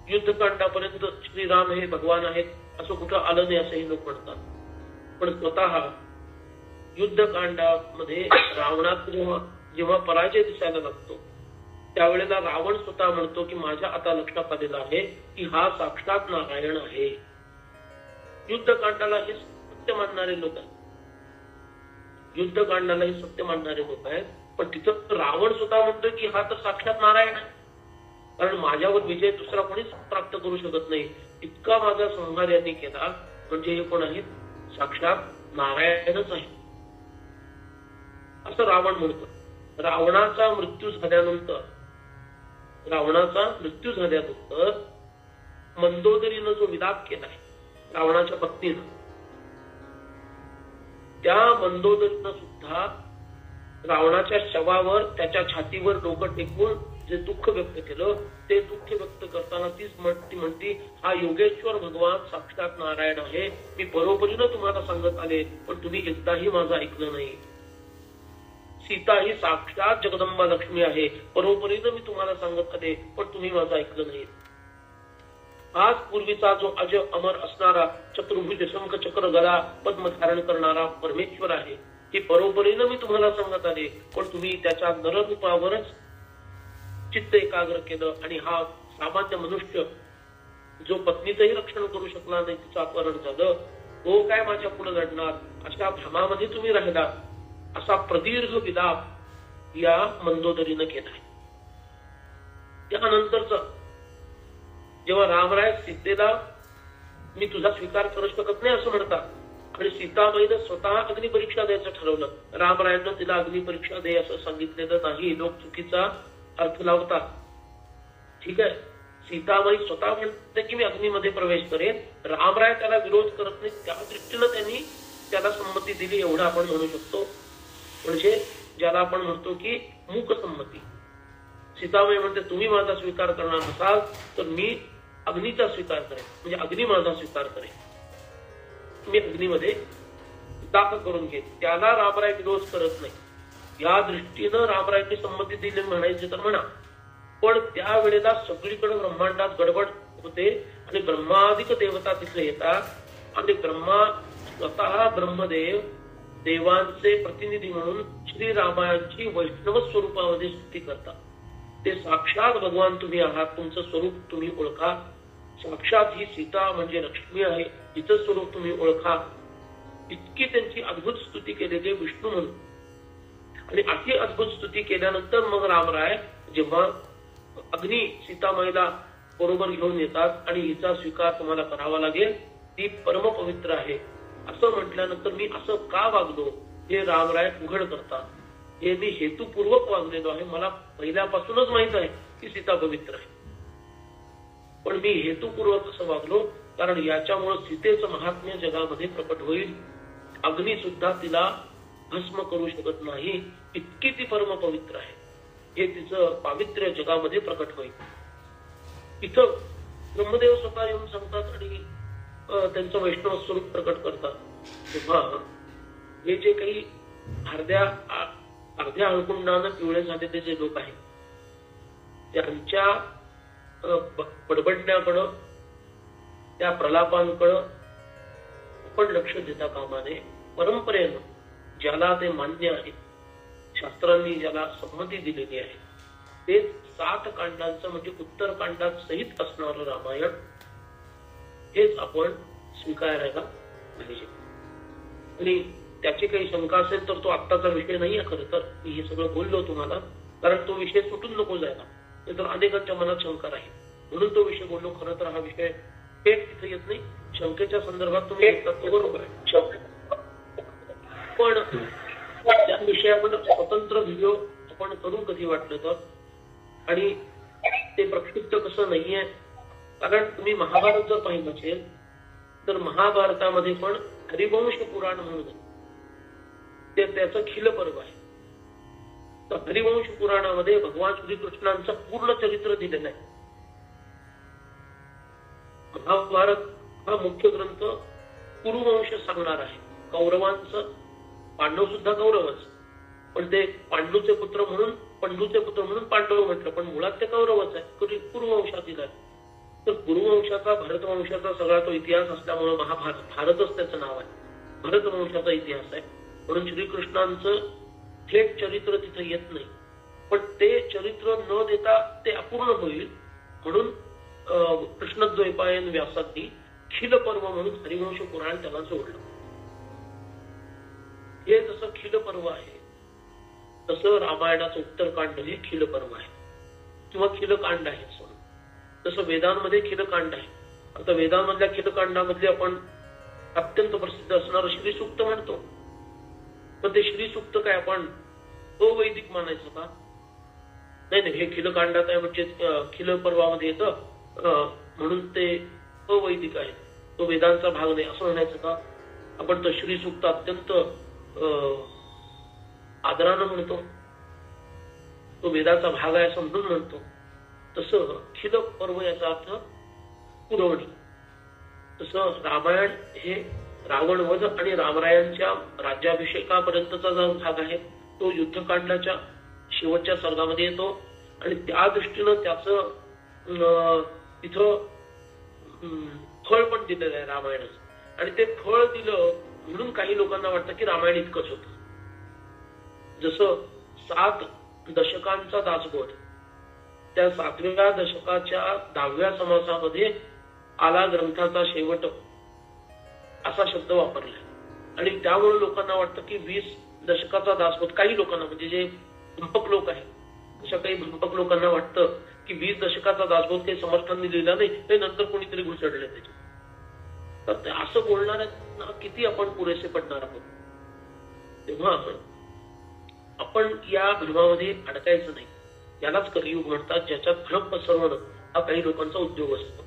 युद्धकांडापर्यंत श्रीराम हे भगवान आहेत असं कुठं आलं नाही असंही लोक म्हणतात. पण स्वतः युद्धकांडामध्ये रावणात जेव्हा पराजय दिसायला लागतो त्यावेळेला रावण स्वतः म्हणतो की माझ्या आता लक्षात आलेलं आहे की हा साक्षात नारायण आहे. युद्धकांडाला हे सत्य मानणारे लोक आहेत. युद्धकांडाला हे सत्य मानणारे लोक आहेत. पण तिथं रावण स्वतः म्हणतोय की हा तर साक्षात नारायण आहे. कारण माझ्यावर विजय दुसरा कोणीच प्राप्त करू शकत नाही. इतका माझा संहार यांनी केला म्हणजे हे कोण आहेत? साक्षात नारायणच आहे असं रावण म्हणतो. रावणाचा मृत्यू झाल्यानंतर मंदोदरीनं जो विलाप केलाय रावणाच्या पत्नीनं, त्या मंदोदरीनं सुद्धा रावणाच्या शवावर त्याच्या छातीवर डोकं टेकून जे दुःख व्यक्त केलं ते दुःख व्यक्त करताना ती म्हणती हा योगेश्वर भगवान साक्षात नारायण आहे. मी बरोबरीनं तुम्हाला सांगत आले पण तुम्ही एकदाही माझं ऐकलं नाही. सीता ही साक्षात जगदंबा लक्ष्मी आहे. बरोबरीनं मी तुम्हाला सांगत आले पण तुम्ही माझं ऐकलं नाही. आज पूर्वीचा जो अज अमर असणारा चतुर्भुज शंख चक्र गदा पद्म धारण करणारा परमेश्वर आहे ही बरोबरीनं मी तुम्हाला सांगत आले पण तुम्ही त्याच्या नररूपावरच चित्त एकाग्र केलं आणि हा सामान्य मनुष्य जो पत्नीचंही रक्षण करू शकला नाही तिचं अपहरण झालं तो काय माझ्या पुढे लढणार अशा भ्रमामध्ये तुम्ही राहिला असा प्रदीर्घ विलाप या मंदोदरीनं केलाय. त्यानंतरच जेव्हा रामराय सीतेला मी तुझा स्वीकार करू शकत नाही असं म्हणतात आणि सीताबाईनं स्वतः अग्निपरीक्षा द्यायचं ठरवलं. रामरायांना तिला अग्निपरीक्षा दे असं सांगितलेलं नाही. लोक चुकीचा अर्थ लावतात. ठीक आहे सीताबाई स्वतः म्हणते की मी अग्नीमध्ये प्रवेश करेन. रामराय त्याला विरोध करत नाही त्या दृष्टीनं त्यांनी त्याला संमती दिली एवढं आपण म्हणू शकतो. म्हणजे ज्याला आपण म्हणतो की मूक संमती. सीताबाई म्हणते तुम्ही माझा स्वीकार करणार नसाल तर मी अग्नीचा स्वीकार करेन म्हणजे अग्नी माझा स्वीकार करेन. मी अग्नीमध्ये दाखल करून घेईन. त्याला रामराय विरोध करत नाही. या दृष्टीनं रामरायांनी संमती दिली म्हणायचे तर म्हणा पण त्यावेळेला सगळीकडे ब्रह्मांडात गडबड होते आणि ब्रह्मादिक देवता तिथे येतात आणि ब्रह्मा स्वतः ब्रह्मदेव देवांचे प्रतिनिधी म्हणून श्रीरामायांची वैष्णव स्वरूपामध्ये स्तुती करतात. ते साक्षात भगवान तुम्ही आहात. तुमचं स्वरूप तुम्ही ओळखा. साक्षात ही सीता म्हणजे लक्ष्मी आहे हिचं स्वरूप तुम्ही ओळखा. इतकी त्यांची अद्भुत स्तुती केलेली विष्णू म्हणून आणि अशी अद्भुत स्तुती केल्यानंतर मग रामराय जेव्हा अग्नी सीतामाईला बरोबर घेऊन येतात आणि हिचा स्वीकार तुम्हाला करावा लागेल ती परम पवित्र आहे असं म्हटल्यानंतर मी असं का वागलो हे रामराय उघड करतात. हे मी हेतुपूर्वक वागलेलो आहे. मला पहिल्यापासूनच माहित आहे की सीता पवित्र आहे पण मी हेतुपूर्वक असं वागलो कारण याच्यामुळे सीतेचं महात्म्य जगामध्ये प्रकट होईल. अग्नी सुद्धा तिला भस्म करू शकत नाही इतकी ती परम पवित्र आहे. हे तिचं पावित्र्य जगामध्ये प्रकट होईल. इथं ब्रह्मदेव स्वतः येऊन सांगतात आणि त्यांचं वैष्णव स्वरूप प्रकट करतात. तेव्हा हे जे काही अर्ध्या अळकुंडानं पिवळे झालेले जे लोक आहेत त्यांच्या बडबडण्याकडं त्या प्रलापांकडं आपण लक्ष देता कामा नये. परंपरेनं ज्याला ते मान्य आहे शास्त्रांनी ज्याला संमती दिलेली आहे तेच 7 कांडांचं म्हणजे उत्तरकांडात सहित असणारं रामायण हेच आपण स्वीकारायला पाहिजे. आणि त्याची काही शंका असेल तर तो आत्ताचा विषय नाही आहे. खरं तर मी हे सगळं बोललो तुम्हाला कारण तो विषय सुटून नको जायला तर अनेकांच्या मनात शंका राहील म्हणून तो विषय बोललो. खरं तर हा विषय थेट तिथे येत नाही. शंकेच्या संदर्भात तुम्ही ऐकतात तो बरोबर आहे पण त्या विषयावर स्वतंत्र व्हिडिओ आपण करू कधी वाटलं तर. आणि ते प्रक्षिप्त कसं नाहीये कारण तुम्ही महाभारत जर पाहिलं असेल तर महाभारतामध्ये पण हरिवंश पुराण म्हणून ते त्याचं खिल पर्व आहे. तर हरिवंश पुराणामध्ये भगवान श्रीकृष्णांचं पूर्ण चरित्र दिलेलं आहे. महाभारत हा मुख्य ग्रंथ कुरुवंश सांगणार आहे. कौरवांचं पांडव सुद्धा कौरवच पण ते पांडूचे पुत्र म्हणून पांडव म्हटलं पण मुळात ते कौरवच आहे. कुरुवंशातील आहे. तर कुरुवंशाचा भरतवंशाचा सगळा तो इतिहास असल्यामुळे भारतच त्याचं नाव आहे. भरतवंशाचा इतिहास आहे म्हणून श्रीकृष्णांचं थेट चरित्र तिथे येत नाही पण ते चरित्र न देता ते अपूर्ण होईल म्हणून कृष्णद्वैपायन व्यासांनी खिल पर्व म्हणून हरिवंश पुराण त्याला जोडलं. हे जसं खिल पर्व आहे तसं रामायणाचं उत्तरकांड हे खिल पर्व आहे किंवा खिलकांड आहे. तसं वेदांमध्ये खिलकांड आहे. आता वेदांमधल्या खिलकांडामध्ये आपण अत्यंत प्रसिद्ध असणारं श्रीसूक्त म्हणतो पण ते श्रीसूक्त काय आपण अवैदिक मानायचं का? नाही हे खिलकांडात आहे म्हणजे खिल पर्वामध्ये येतं म्हणून ते अवैदिक आहे तो वेदांचा भाग नाही असं म्हणायचं का? आपण तर श्रीसूक्त अत्यंत आदरानं म्हणतो. तो वेदाचा भाग आहे असं म्हणून म्हणतो. तसं खिल पर्व याचा अर्थ पुरवणी. तसं रामायण हे रावणवध आणि रामरायांच्या राज्याभिषेकापर्यंतचा जो भाग आहे तो युद्धकांडाच्या शेवटच्या सर्गामध्ये येतो आणि त्या दृष्टीनं त्याचं तिथं फळ पण दिलेलं आहे रामायणाचं. आणि ते फळ दिलं म्हणून काही लोकांना वाटतं की रामायण इतकंच होतं. जसं 7 दशकांचा दासबोध त्या 7व्या दशकाच्या 10व्या समासामध्ये आला ग्रंथाचा शेवट असा शब्द वापरलाय. आणि त्यामुळे लोकांना वाटतं की 20 दशकाचा दासबोध, काही लोकांना म्हणजे जे भंपक लोक आहेत अशा काही भंपक लोकांना वाटतं की 20 दशकाचा दासबोध काही समर्थांनी लिहिला नाही, ते नंतर कोणीतरी घुसडले त्याचे. तर असं बोलणाऱ्यांना किती आपण पुरेसे पडणार आहोत. तेव्हा आपण या भ्रमामध्ये अडकायचं नाही. यालाच कलियुग म्हणतात, ज्याच्यात भ्रम पसरवणं हा काही लोकांचा उद्योग असतो.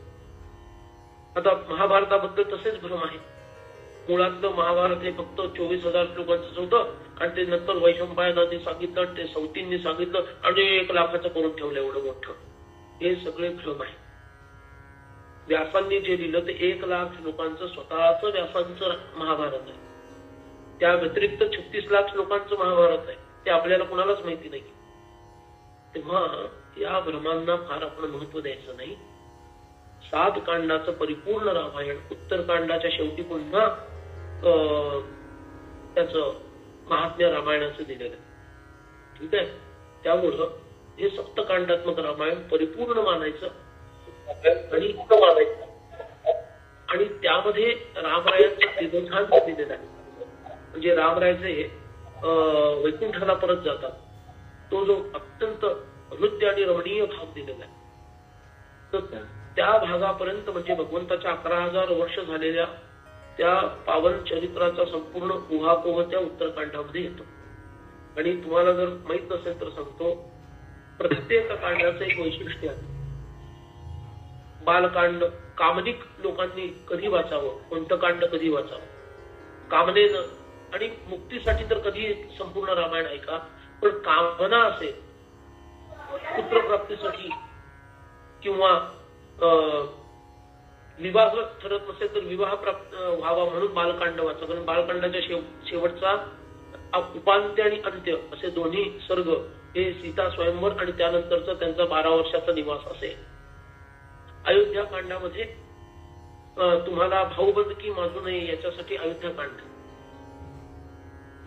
आता महाभारताबद्दल तसेच भ्रम आहे. मुळातलं महाभारत हे फक्त 24,000 श्लोकांचंच होतं आणि ते नंतर वैशंपायनाने सांगितलं, ते सौतींनी सांगितलं आणि 1 लाखाचं करून ठेवलं एवढं मोठं. हे सगळे भ्रम आहे. व्यासांनी जे लिहिलं ते 1 लाख श्लोकांचं स्वतःच व्यासांचं महाभारत आहे. त्या व्यतिरिक्त 36 लाख श्लोकांचं महाभारत आहे. ते आपल्याला कुणालाच माहिती नाही. तेव्हा या भ्रमांना फार आपण महत्व द्यायचं नाही. 7 कांडाचं परिपूर्ण रामायण उत्तरकांडाच्या शेवटी पुन्हा त्याचं महात्म्य रामायणाचं दिलेलं आहे. ठीक आहे. त्यामुळं हे सप्तकांडात्मक रामायण परिपूर्ण मानायचं आणि त्यामध्ये रामरायांचं तिरोधान दिलेलं आहे. म्हणजे रामरायचे वैकुंठाला परत जातात तो जो अत्यंत हृदय आणि रमणीय भाग दिलेला आहे. तर त्या भागापर्यंत म्हणजे भगवंताच्या 11,000 वर्ष झालेल्या त्या पावन चरित्राचा संपूर्ण उहापोह त्या उत्तरकांडामध्ये येतो. आणि तुम्हाला जर माहित नसेल तर सांगतो, प्रत्येक कांडाचं एक वैशिष्ट्य आहे. बालकांड कामनिक लोकांनी कधी वाचावं, कोणतं कांड कधी वाचावं, कामनेनं आणि मुक्तीसाठी तर कधी संपूर्ण रामायण ऐका. पण कामना असेल पुत्रप्राप्तीसाठी किंवा विवाह ठरत नसेल तर विवाह प्राप्त व्हावा म्हणून बालकांड वाचा. कारण बालकांडाच्या शेवटचा उपांत्य आणि अंत्य असे दोन्ही सर्ग हे सीता स्वयंवर आणि त्यानंतरचा त्यांचा 12 वर्षाचा निवास असेल. अयोध्या कांडामध्ये तुम्हाला भाऊबंदकी माजू नये याच्यासाठी अयोध्या कांड,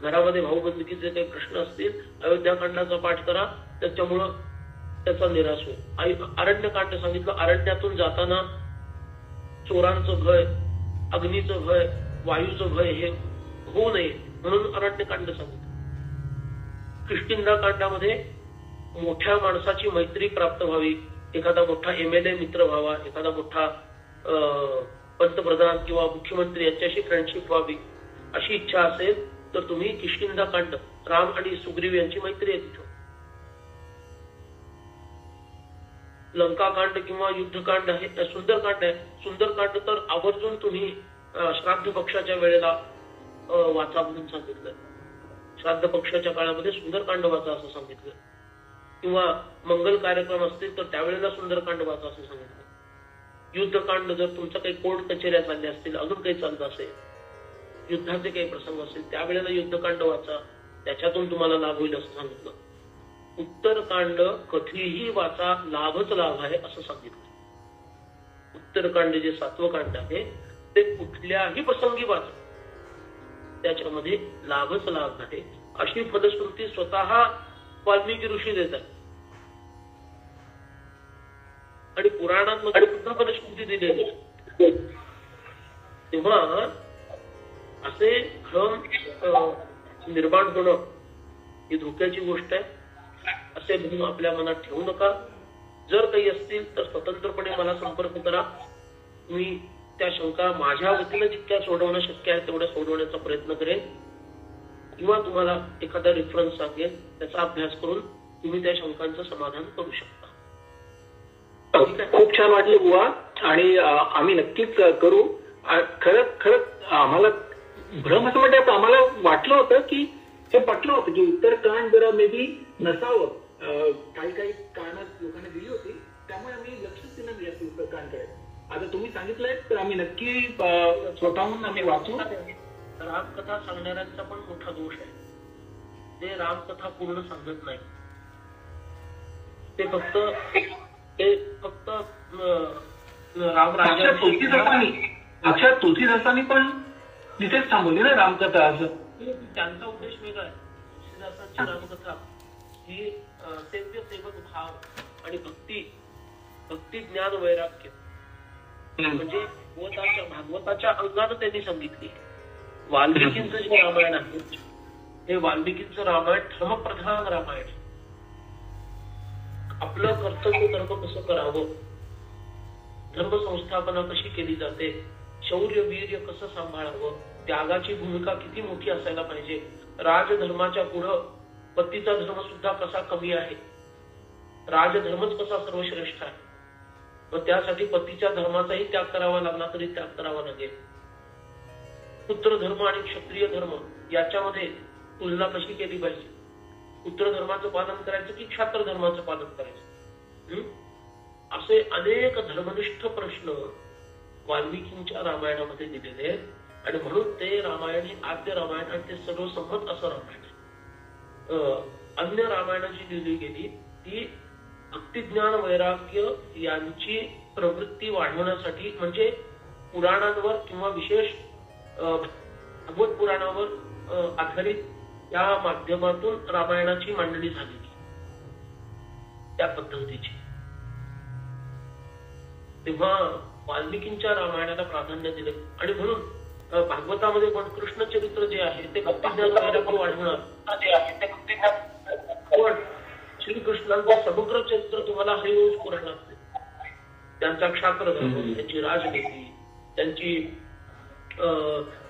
घरामध्ये भाऊबंदकीचे काही प्रश्न असतील अयोध्याकांडाचा पाठ करा, त्याच्यामुळं त्याचा निराश होईल. अरण्यकांड सांगितलं, अरण्यातून जाताना चोरांचं भय, अग्नीचं भय, वायूचं भय हे होऊ नये म्हणून अरण्यकांड सांगितलं. किष्किंधा कांडामध्ये मोठ्या माणसाची मैत्री प्राप्त व्हावी, एखादा मोठा MLA मित्र व्हावा, एखादा मोठा पंतप्रधान किंवा मुख्यमंत्री यांच्याशी फ्रेंडशिप व्हावी अशी इच्छा असेल तर तुम्ही किष्किंधा कांड, राम आणि सुग्रीव यांची मैत्री आहे तिथं. लंकाकांड किंवा युद्धकांड आहे, सुंदरकांड आहे. सुंदरकांड तर आवर्जून तुम्ही श्राद्ध पक्षाच्या वेळेला वाचा म्हणून सांगितलंय. श्राद्ध पक्षाच्या काळामध्ये सुंदरकांड वाचा असं सांगितलं. किंवा मंगल कार्यक्रम असतील तर त्यावेळेला सुंदरकांड वाचा असं सांगितलं. युद्धकांड जर तुमचं काही कोर्ट कचेऱ्या चालल्या असतील, अजून काही चालत असेल, युद्धाचे काही प्रसंग असतील त्यावेळेला युद्धकांड वाचा, त्याच्यातून तुम्हाला लाभ होईल असं सांगितलं. उत्तरकांड कधीही वाचा, लाभच लाभ आहे असं सांगितलं. उत्तरकांड जे 7वं कांड आहे ते कुठल्याही प्रसंगी वाचा, त्याच्यामध्ये लाभच लाभ आहे अशी फलश्रुती स्वतः वाल्मिकी ऋषी देतात. आणि पुराणांमध्ये सुद्धा फलश्रुती दिलेली. तेव्हा असे भ्रम निर्माण होणं ही धोक्याची गोष्ट आहे. असे भ्रम आपल्या मनात ठेवू नका. जर काही असतील तर स्वतंत्रपणे मला संपर्क करा. मी त्या शंका माझ्या वतीनं जितक्या सोडवणं शक्य आहे तेवढ्या सोडवण्याचा प्रयत्न करेन, किंवा तुम्हाला एखादा रेफरन्स सांगेल, त्याचा अभ्यास करून तुम्ही त्या शंकांचं समाधान करू शकता. खूप छान वाटले बुवा, आणि आम्ही नक्कीच करू. खरंच आम्हाला भ्रम असं म्हणतात, आम्हाला वाटलं होतं की हे पटलं होतं की उत्तरकांड जरा मे बी नसावं काही काही कारणं लोकांनी दिली होती, त्यामुळे आम्ही लक्षच दिलं नाही या पुस्तकांकडे. आता तुम्ही सांगितलंय तर आम्ही नक्की स्वतःहून आम्ही वाचू. रामकथा सांगणाऱ्यांचा पण मोठा दोष आहे. ते रामकथा पूर्ण सांगत नाही. ते फक्त अक्षर तुलसीदासांनी पण तिथेच थांबवली ना रामकथा. असं त्यांचा उद्देश वेगळा आहे. तुलसीदासांची रामकथा ही सेव्य सेवक भाव आणि भक्ती ज्ञान वैराग्य म्हणजे भागवताच्या अंगानं त्यांनी सांगितली. वाल्मिकींचं जे रामायण आहे हे वाल्मिकींचं रामायण धर्मप्रधान रामायण. आपलं कर्तव्य कर्म कसं करावं, धर्म संस्थापना कशी केली जाते, शौर्य वीर्य कसं सांभाळावं, त्यागाची भूमिका किती मोठी असायला पाहिजे, राजधर्माच्या पुढं पतीचा धर्म सुद्धा कसा कमी आहे, राजधर्मच कसा सर्वश्रेष्ठ आहे, मग त्यासाठी पतीच्या धर्माचाही त्याग करावा लागला तरी त्याग करावा लागेल. पुत्र धर्म आणि क्षत्रिय धर्म याच्यामध्ये तुलना कशी केली पाहिजे, पुत्र धर्माचं पालन करायचं की क्षात्र धर्माचं पालन करायचं, असे अनेक धर्मनिष्ठ प्रश्न वाल्मिकींच्या रामायणामध्ये दिलेले आहेत. आणि म्हणून ते रामायण हे आद्य रामायण आणि ते सर्वसंमत असं रामायण आहे. अन्य रामायणं जी लिहिली गेली ती भक्तिज्ञान वैराग्य यांची प्रवृत्ती वाढवण्यासाठी म्हणजे पुराणांवर किंवा विशेष भगवत पुराणावर आधारित या माध्यमातून रामायणाची मांडणी झालेली त्या पद्धतीची. तेव्हा वाल्मिकींच्या रामायणाला प्राधान्य दिले आणि म्हणून भागवतामध्ये पण कृष्ण चरित्र जे आहे ते भक्तिज्ञान वैराग्य वाढवणार पण श्रीकृष्णांचं समग्र चरित्र तुम्हाला हरिवंश पुराणात त्यांचा क्षात्र धर्म, त्यांची राजनीती, त्यांची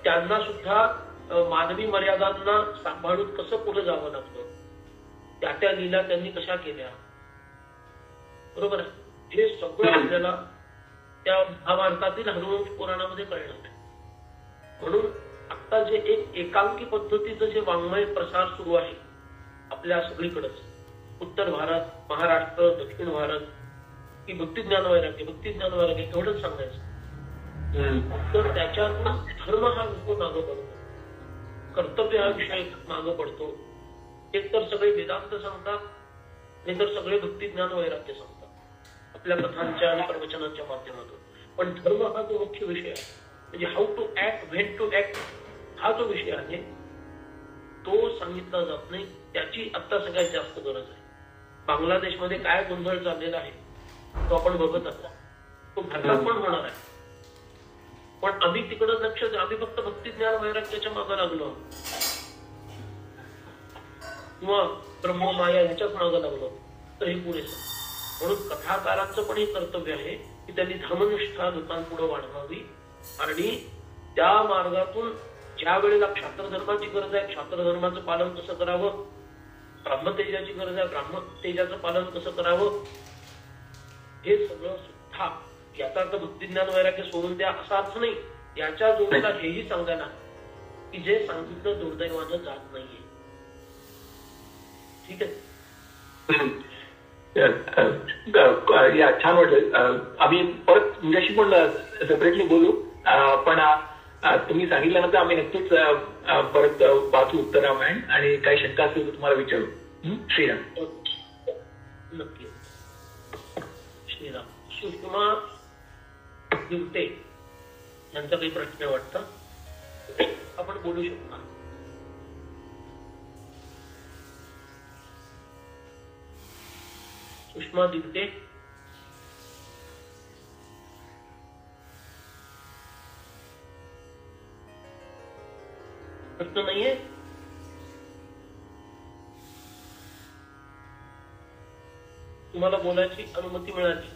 त्यांना सुद्धा मानवी मर्यादांना सांभाळून कसं पुढे जावं लागलं, त्या लीला त्यांनी कशा केल्या, बरोबर आहे. हे सगळं आपल्याला त्या महाभारतातील हनुवंश पुराणामध्ये कळलं. म्हणून आता जे एकांकी पद्धतीचं जे वाङ्मय प्रसार सुरू आहे आपल्या सगळीकडेच, उत्तर भारत, महाराष्ट्र, दक्षिण भारत, की भक्तिज्ञान वैराग्य एवढंच सांगायचं. तर त्याच्यातून धर्म हा विषय मागं पडतो, कर्तव्य हा विषय मागं पडतो. एक तर सगळे वेदांत सांगतात, नाही तर सगळे भक्तिज्ञान वैराग्य सांगतात आपल्या कथांच्या आणि प्रवचनांच्या माध्यमातून. पण धर्म हा जो मुख्य विषय आहे, म्हणजे how to act, when to act, हा जो विषय आहे तो सांगितला जात नाही. त्याची आता सगळ्यात जास्त गरज आहे. बांगलादेशमध्ये काय गोंधळ चाललेला आहे तो आपण बघत असतो. तो भारतात पण होणार आहे. पण आम्ही तिकडे लक्ष, आम्ही फक्त भक्तिज्ञान वैराग्याच्या मागे लागलो किंवा ब्रह्ममाया ह्याच्याच मागे लागलो तर हे पुरेसं. म्हणून कथाकारांचं पण हे कर्तव्य आहे की त्यांनी धर्मनिष्ठा लोकांपुढे वाढवावी आणि त्या मार्गातून ज्या वेळेला क्षात्र धर्माची गरज आहे क्षात्र धर्माचं पालन कसं करावं, ब्राह्मतेजाची गरज आहे ब्राह्मतेजाचं पालन कसं करावं, हे सगळं सुद्धा. याचा अर्थ भक्तिज्ञान वैराग्य सोडून द्या असा अर्थ नाही. याच्या जोडीला हेही सांगायला की जे सांगितलं दुर्दैवानं जात नाहीये. ठीक आहे. या छान वाटलं. आम्ही परत तुमच्याशी पण सेपरेटली बोलू. पण तुम्ही सांगितल्यानंतर आम्ही नक्कीच परत वाचू उत्तर रामायण आणि काही शंका असतील तर तुम्हाला विचारू. श्रीराम. नक्की. श्रीराम. सुषमा दिवटे यांचा काही प्रश्न वाटतं आपण बोलू शकता. सुषमा दिवटे. प्रश्न नाहीये. तुम्हाला बोलायची अनुमती मिळाली.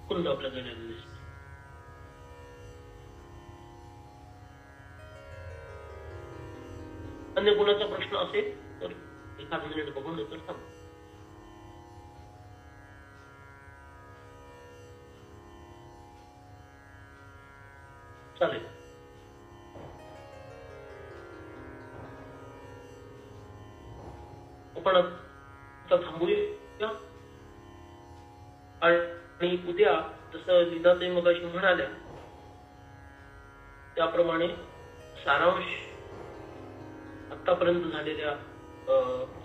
कुंड आपल्या गेलेलं दिसत. अन्य कुणाचा प्रश्न असेल तर एखाद मिनिट बघून नंतर थांबू. चालेल. आपण आता थांबूया आणि उद्या जसं लीनाताई मगाशी म्हणाल्या त्याप्रमाणे सारांश आतापर्यंत झालेल्या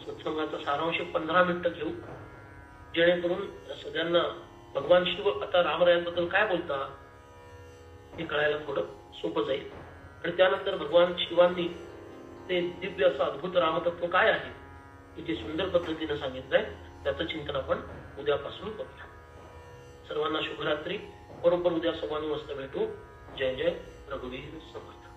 सत्संगाचा सारांश 15 मिनिटं घेऊ, जेणेकरून सगळ्यांना भगवान शिव आता रामरायांबद्दल काय बोलता हे कळायला थोडं सोपं जाईल. आणि त्यानंतर भगवान शिवांनी ते दिव्य असं अद्भुत रामतत्व काय आहे ते सुंदर पद्धतीने सांगितलंय, त्याचं चिंतन आपण उद्यापासून करूया. सर्वांना शुभरात्री. बरोबर उद्या 9:15 वाजता भेटू. जय जय रघुवीर समर्थ.